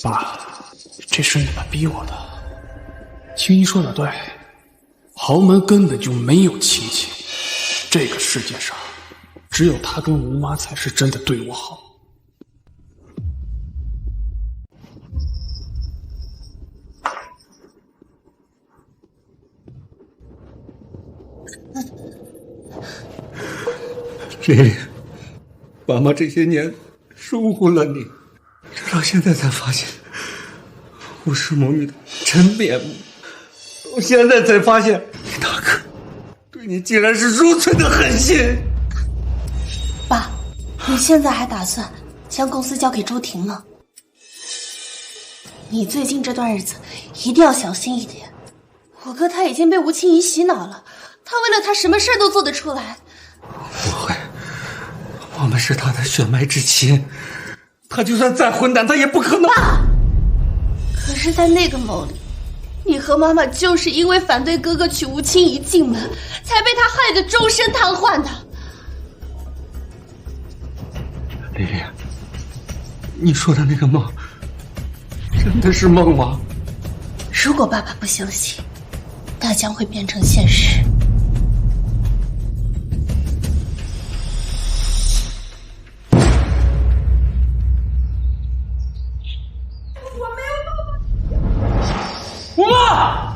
爸，这是你们逼我的。青衣说的对，豪门根本就没有亲情，这个世界上只有他跟吴妈才是真的对我好。丽丽，爸妈这些年疏忽了你，直到现在才发现吴氏母女的真面目。我现在才发现，你大哥对你竟然是如此的狠心。爸，你现在还打算将公司交给周婷吗？你最近这段日子一定要小心一点。我哥他已经被吴青怡洗脑了，他为了他什么事都做得出来。不会，我们是他的血脉至亲，他就算再混蛋，他也不可能。爸，可是，在那个梦里，你和妈妈就是因为反对哥哥娶吴青怡进门，才被他害得终身瘫痪的。丽丽，你说的那个梦，真的是梦吗？如果爸爸不相信，它将会变成现实。吴妈，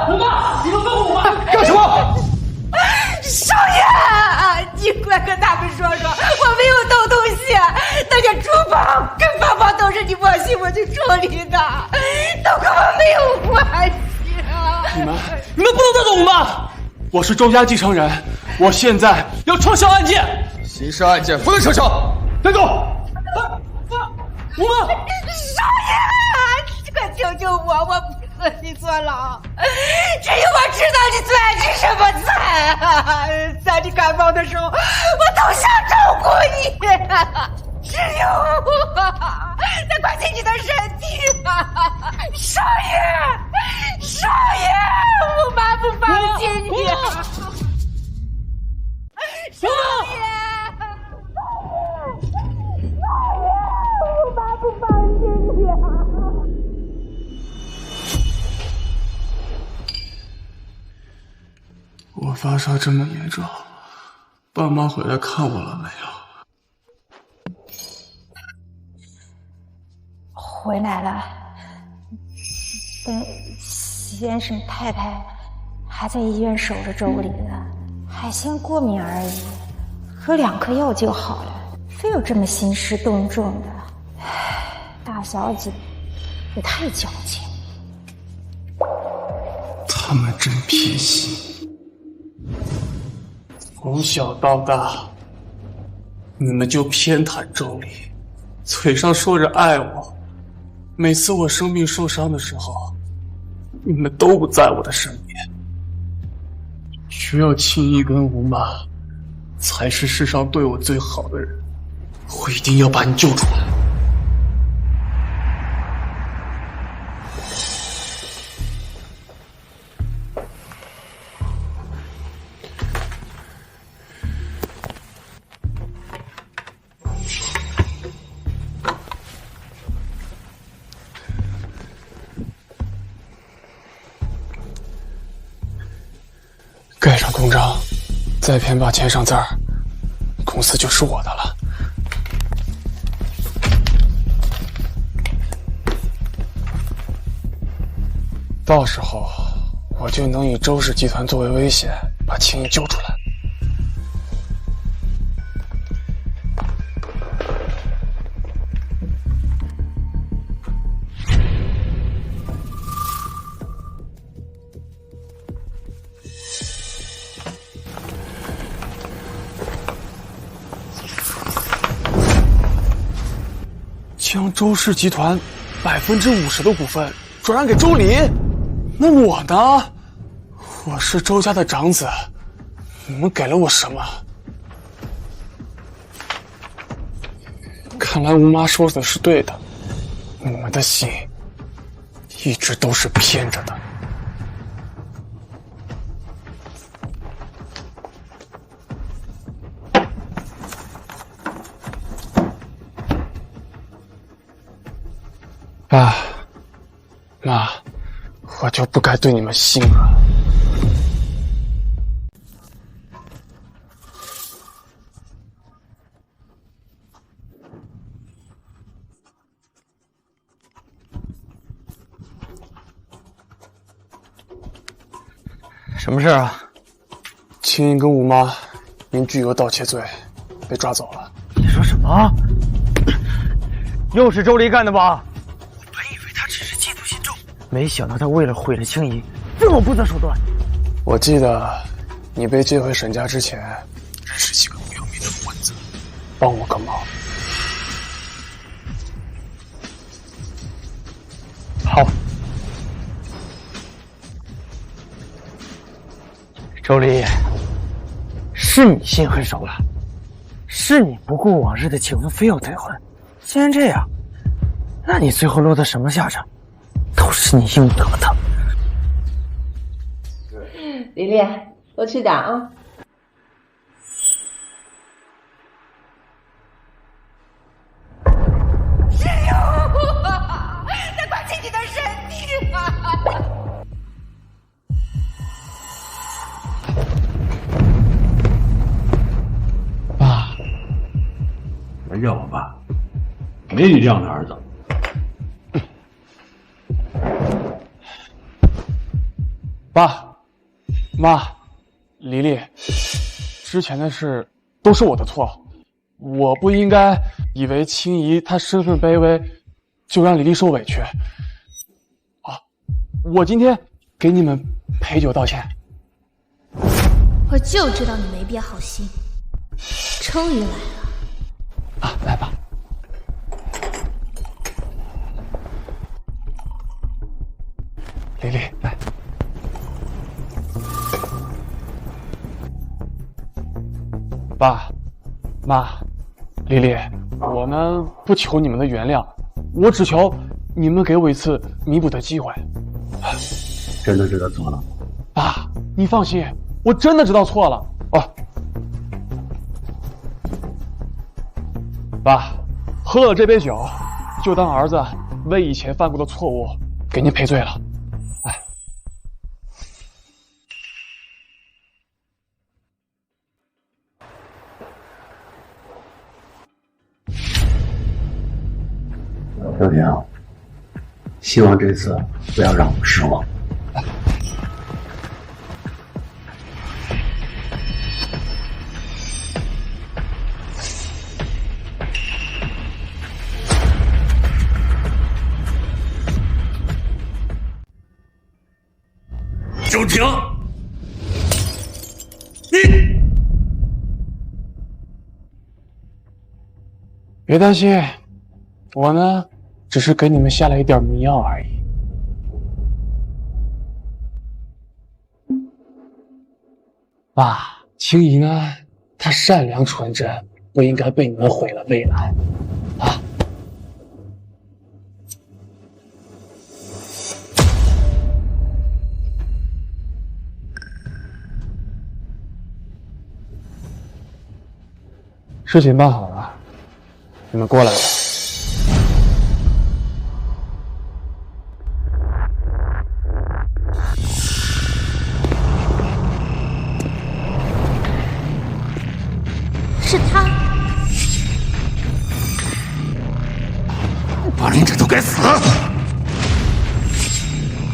吴妈，你们放我妈干什么？少爷，你快跟他们说说，我没有动东西，那些珠宝跟包包都是你莫西我去处理的，都跟我没有关系啊！你们不能再动我妈！我是周家继承人，我现在要撤销案件。刑事案件不能撤销，带走。吴妈，少爷，快救救我！我不死你坐牢！只有我知道你最爱吃什么菜啊！在你感冒的时候，我都想照顾你。只有我在关心你的身体啊！少爷，少爷，我妈不放心你。少爷。我妈不放心你啊！我发烧这么严重，爸妈回来看我了没有？回来了，但先生太太还在医院守着周离呢。海鲜过敏而已，喝2颗药就好了，非有这么兴师动众的。大小姐也太矫情。他们真偏心。从小到大，你们就偏袒周离，嘴上说着爱我，每次我生病受伤的时候，你们都不在我的身边。只有青衣跟吴妈才是世上对我最好的人，我一定要把你救出来。盖上公章，再骗把签上字儿，公司就是我的了。到时候我就能以周氏集团作为威胁，把青衣救出来。将周氏集团50%的股份转让给周离，那我呢？我是周家的长子，你们给了我什么？看来吴妈说的是对的，你们的心一直都是偏着的。爸妈，我就不该对你们心软。什么事啊？青衣跟吴妈因巨额盗窃罪被抓走了。你说什么？又是周离干的吧？他只是嫉妒心重，没想到他为了毁了青衣，这么不择手段。我记得你被接回沈家之前，认识几个不要命的混子，帮我个忙。好，周离，是你心狠手辣，是你不顾往日的情分，非要退婚。既然这样，那你最后落得什么下场，都是你应得的。丽丽，多吃点啊。只有我在关心你的身体啊！爸，别叫我爸，没你这样的儿子。爸妈，黎黎，之前的事都是我的错，我不应该以为青怡她身份卑微，就让黎黎受委屈。啊，我今天给你们陪酒道歉。我就知道你没变好心，终于来了。啊，来吧。丽丽，来。爸，妈，丽丽，我呢不求你们的原谅，我只求你们给我一次弥补的机会。真的知道错了？爸，你放心，我真的知道错了。哦，爸，喝了这杯酒，就当儿子为以前犯过的错误给您赔罪了。哎，小婷，希望这次不要让我们失望。周婷，别担心，我呢只是给你们下了一点迷药而已。爸，青怡呢，她善良纯真，不应该被你们毁了未来。啊！事情办好了，你们过来吧。是他，霸凌者都该死！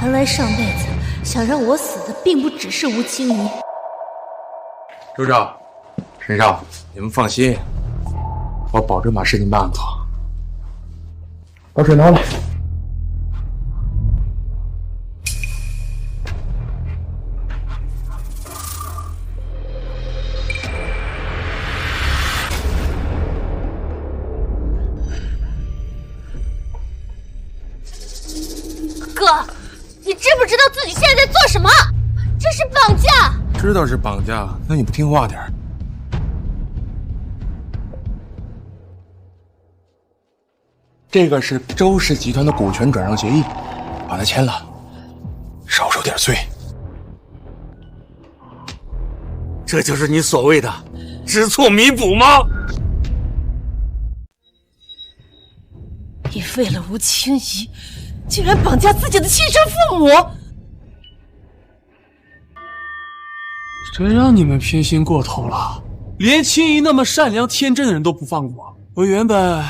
原来上辈子想让我死的并不只是吴青怡。周少、沈少，你们放心，我保证把事情办好。把水拿来。哥，你知不知道自己现在在做什么？这是绑架！知道是绑架，那你不听话点儿。这个是周氏集团的股权转让协议，把它签了，少受点罪。这就是你所谓的知错弥补吗？你为了吴青怡，竟然绑架自己的亲生父母！谁让你们偏心过头了？连青怡那么善良天真的人都不放过。我原本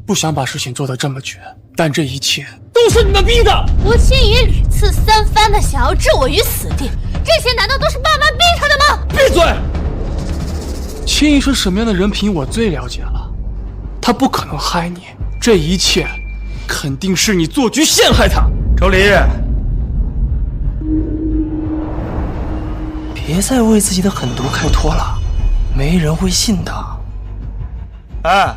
不想把事情做得这么绝，但这一切都是你们逼的。吴青怡屡次三番的想要置我于死地，这些难道都是爸妈逼他的吗？闭嘴！青怡是什么样的人品，我最了解了。她不可能害你，这一切肯定是你做局陷害她。周离，别再为自己的狠毒开脱了，没人会信的。哎，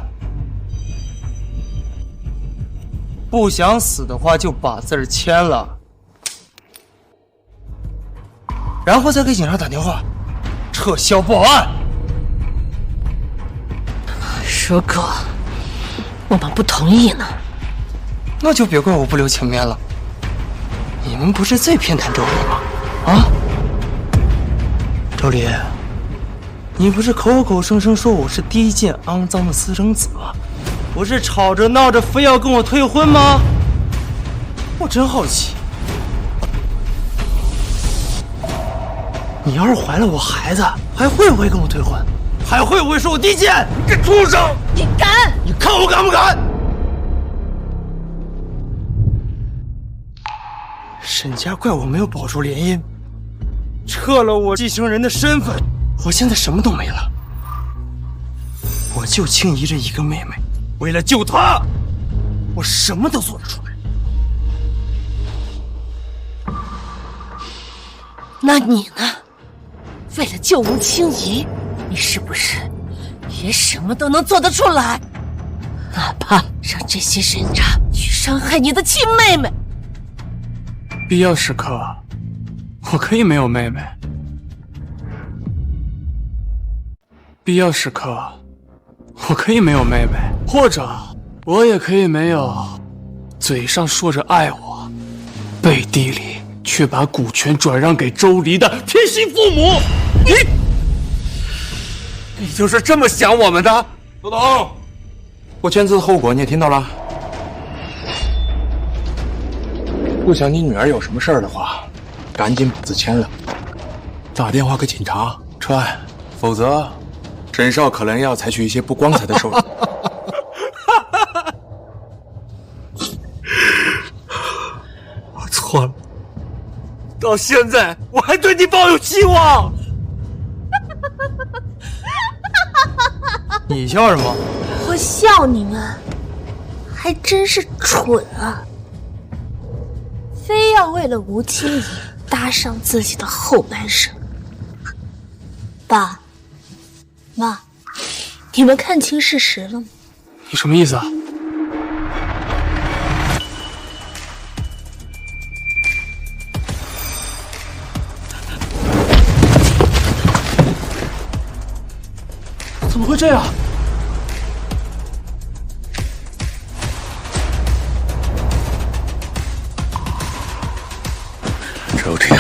不想死的话就把字儿签了，然后再给警察打电话，撤销报案。如果我们不同意呢？那就别怪我不留情面了。你们不是最偏袒周离吗？啊？周离，你不是口口声声说我是低贱肮脏的私生子吗？不是吵着闹着非要跟我退婚吗？我真好奇，你要是怀了我孩子，还会不会跟我退婚？还会不会说我低贱？你个畜生！你敢？你看我敢不敢？沈家怪我没有保住联姻，撤了我继承人的身份，我现在什么都没了。我就青怡这一个妹妹，为了救她，我什么都做得出来。那你呢？为了救吴青怡，你是不是也什么都能做得出来？哪怕让这些人渣去伤害你的亲妹妹。必要时刻，我可以没有妹妹；必要时刻，我可以没有妹妹，或者我也可以没有嘴上说着爱我，背地里却把股权转让给周离的偏心父母。你就是这么想我们的，陆董？我签字的后果你也听到了。不想你女儿有什么事儿的话，赶紧把字签了，打电话给警察撤案，否则沈少可能要采取一些不光彩的手段。我错了，到现在我还对你抱有希望。你笑什么？我笑你们，还真是蠢啊！非要为了吴清怡搭上自己的后半生。爸妈，你们看清事实了吗？你什么意思啊？怎么会这样？周婷，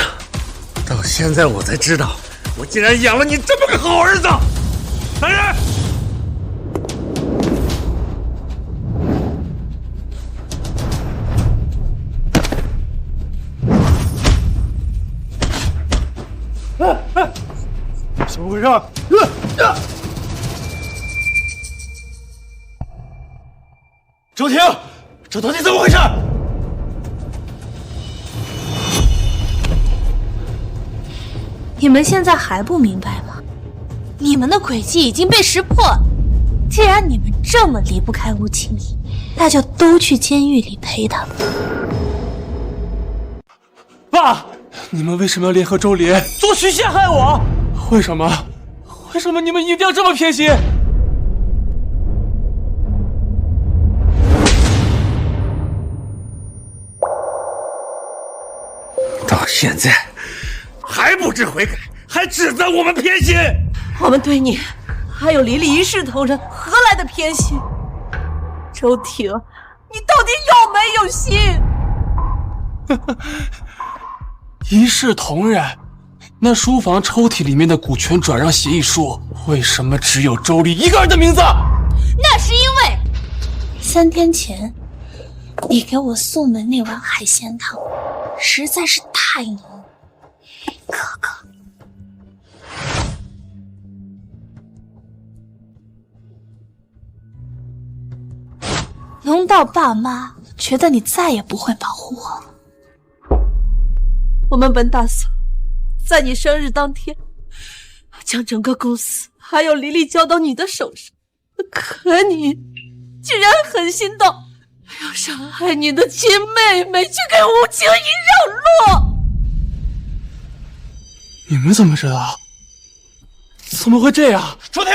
到现在我才知道，我竟然养了你这么个好儿子！来人！怎么回事？周婷，这到底怎么回事？你们现在还不明白吗？你们的诡计已经被识破了。既然你们这么离不开吴清怡，那就都去监狱里陪她吧。爸，你们为什么要联合周离作曲陷害我？为什么？为什么你们一定要这么偏心？到现在还不知悔改，还指责我们偏心。我们对你还有黎黎一视同仁，何来的偏心？周婷，你到底有没有心？一视同仁？那书房抽屉里面的股权转让协议书，为什么只有周离一个人的名字？那是因为3天前你给我送的那碗海鲜汤实在是太浓了，哥哥。浓到爸妈觉得你再也不会保护我了。我们本打算在你生日当天将整个公司还有黎黎交到你的手上，可你居然狠心到要伤害你的亲妹妹，去给吴清怡让路。你们怎么知道？怎么会这样？周婷，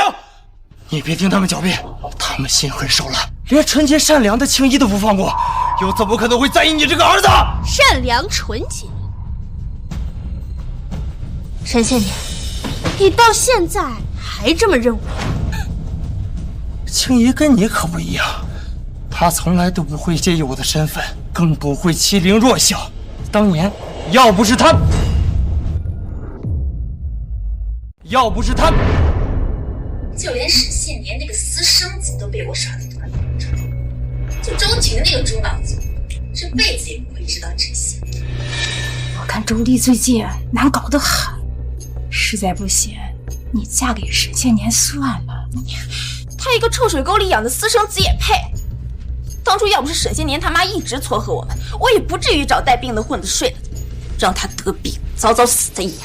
你别听他们狡辩，他们心狠手辣，连纯洁善良的青衣都不放过，又怎么可能会在意你这个儿子？善良纯洁。沈千年，你到现在还这么认为？青衣跟你可不一样，她从来都不会介意我的身份，更不会欺凌弱小。当年要不是她，就连沈现年那个私生子都被我耍得团团转，就周婷那个猪脑子，这辈子也不会知道这些。我看周丽最近难搞得很，实在不行，你嫁给沈千年算了。他一个臭水沟里养的私生子也配？当初要不是沈些年他妈一直撮合我们，我也不至于找带病的混子睡了，让他得病，早早死在医院。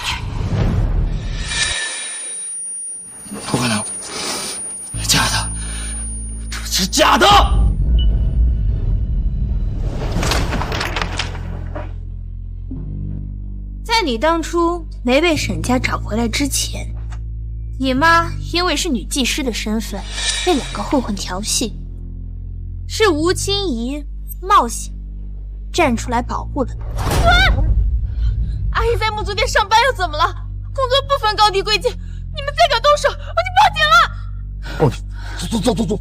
不可能，假的，这是假的。在你当初没被沈家找回来之前，你妈因为是女技师的身份被2个混混调戏，是吴清怡冒险站出来保护了你。阿姨在木足店上班又怎么了？工作不分高低贵贱，你们再敢动手，我就报警了！走。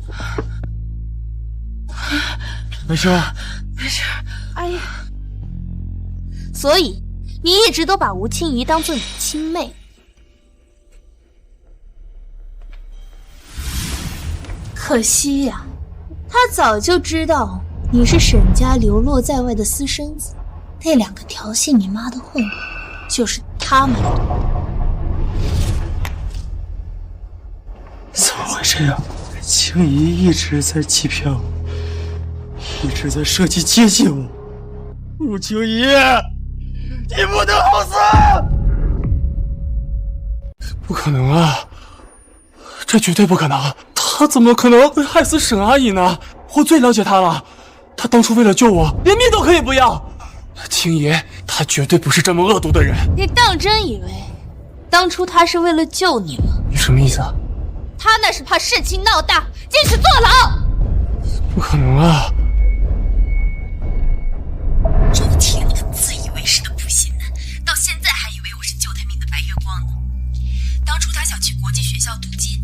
没事吧？没事，阿姨。所以你一直都把吴清怡当做你的亲妹。可惜呀，他早就知道你是沈家流落在外的私生子，那2个调戏你妈的混混就是他们的。怎么回事呀？青怡一直在欺骗我，一直在设计接近我。吴青怡，你不能好死！不可能啊，这绝对不可能！他怎么可能会害死沈阿姨呢？我最了解他了，他当初为了救我，连命都可以不要。青怡，他绝对不是这么恶毒的人。你当真以为当初他是为了救你吗？你什么意思啊？他那是怕事情闹大，进去坐牢。不可能啊！周婷，那个自以为是的普信男，到现在还以为我是救他命的白月光呢。当初他想去国际学校镀金，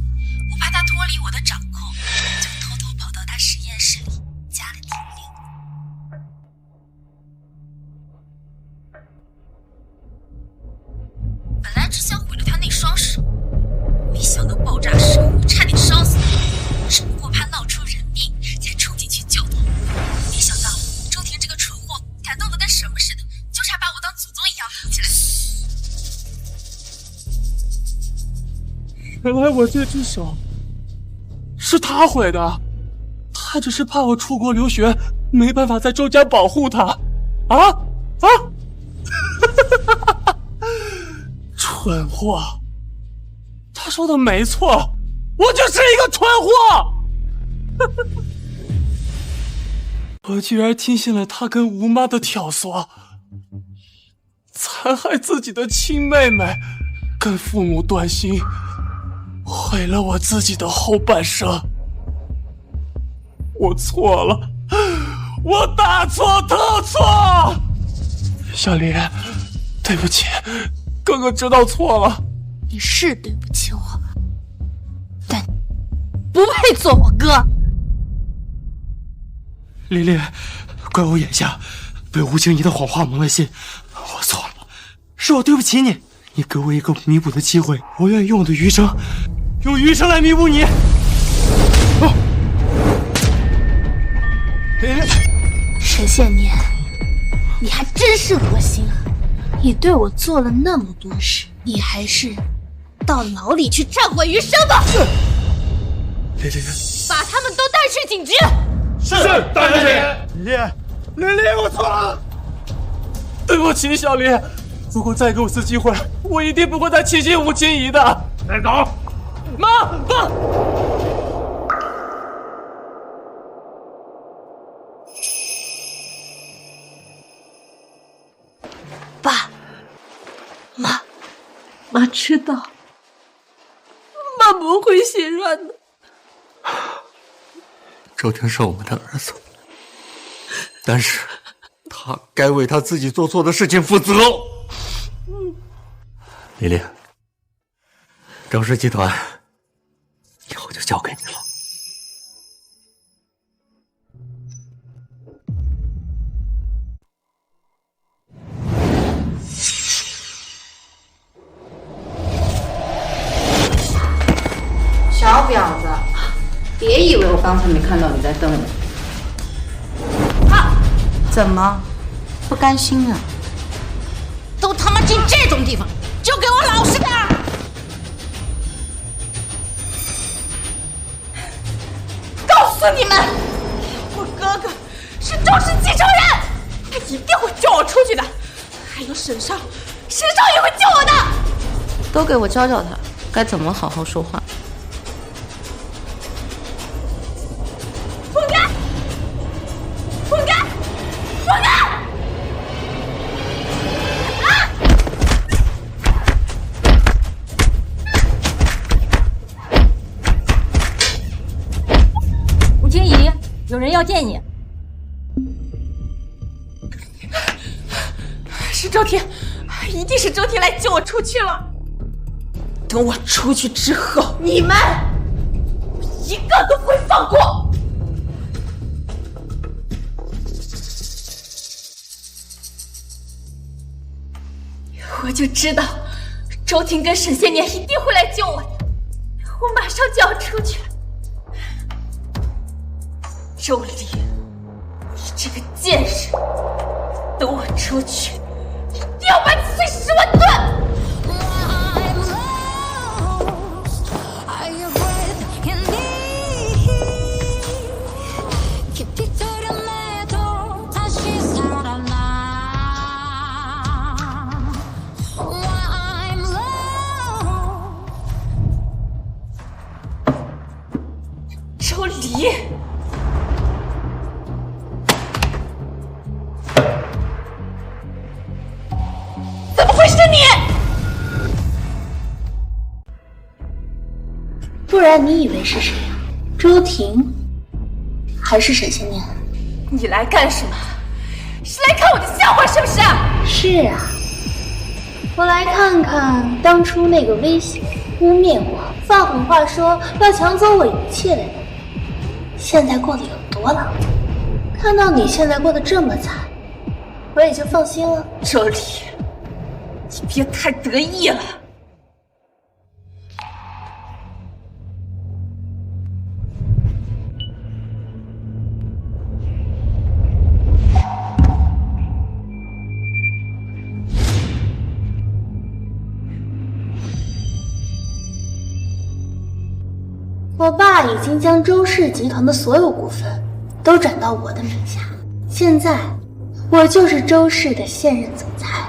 我怕他脱离我的掌控，就偷偷跑到他实验室里加了停令。本来只想毁了他那双手，没想到爆炸时我差点烧死他，只不过怕闹出人命，才冲进去救他。没想到周婷这个蠢货感动得跟什么似的，就差把我当祖宗一样捧起来。原来我这只手是他毁的，他只是怕我出国留学，没办法在周家保护他。蠢货！他说的没错，我就是一个蠢货！我居然听信了他跟吴妈的挑唆，残害自己的亲妹妹，跟父母断亲，毁了我自己的后半生。我错了，我大错特错！小林，对不起，哥哥知道错了。你是对不起我，但不配做我哥。琳琳，怪我眼下被吴青怡的谎话蒙了心，我错了，是我对不起你。你给我一个弥补的机会，我愿意用我的余生，用余生来弥补你。沈献年，你还真是恶心啊！你对我做了那么多事，你还是到牢里去忏悔余生吧！把他们都带去警局。是，大小姐。琳琳，我错了，对不起，小林。如果再给我次机会，我一定不会再欺负吴清怡的。带走。妈！爸，妈知道，妈不会心软的。周婷是我们的儿子，但是他该为他自己做错的事情负责。琳琳，周氏集团以后就交给你了。小婊子，别以为我刚才没看到你在瞪我。怎么，不甘心啊？都他妈进这种地方，就给我老实点！告诉你们，我哥哥是周氏继承人，他一定会救我出去的。还有沈少也会救我的。都给我教教他该怎么好好说话。有人要见你。是周婷，一定是周婷来救我出去了。等我出去之后，你们一个都不会放过。我就知道周婷跟沈仙年一定会来救我的，我马上就要出去了。周离，你这个贱人，等我出去，一定要把你碎10万段！周离，怎么会是你？不然你以为是谁啊？周婷，还是沈仙年？你来干什么？是来看我的笑话是不是？是啊，我来看看当初那个威胁、污蔑我、放狠话说要抢走我一切的人，现在过得有多狼狈。看到你现在过得这么惨，我也就放心了。周离，你别太得意了。我爸已经将周氏集团的所有股份都转到我的名下，现在我就是周氏的现任总裁，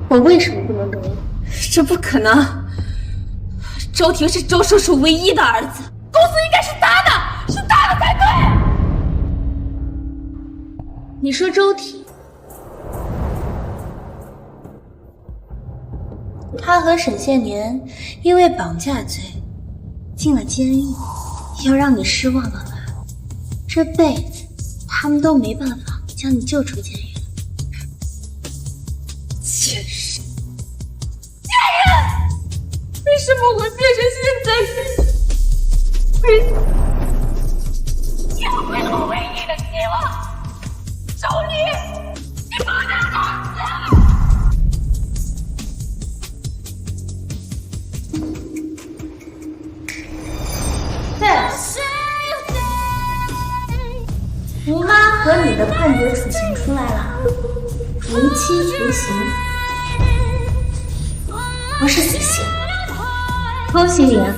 我为什么不能得意？这不可能！周婷是周叔叔唯一的儿子，公司应该是他的，是他的才对。你说周婷，他和沈献年因为绑架罪进了监狱，要让你失望了吧？这辈子他们都没办法将你救出监狱。贱人，贱人！为什么会变成现在？为什么？你毁了我唯一的希望！周离，你不能放弃！吴妈和你的判决处刑出来了，无期徒刑，不是死刑。恭喜你啊！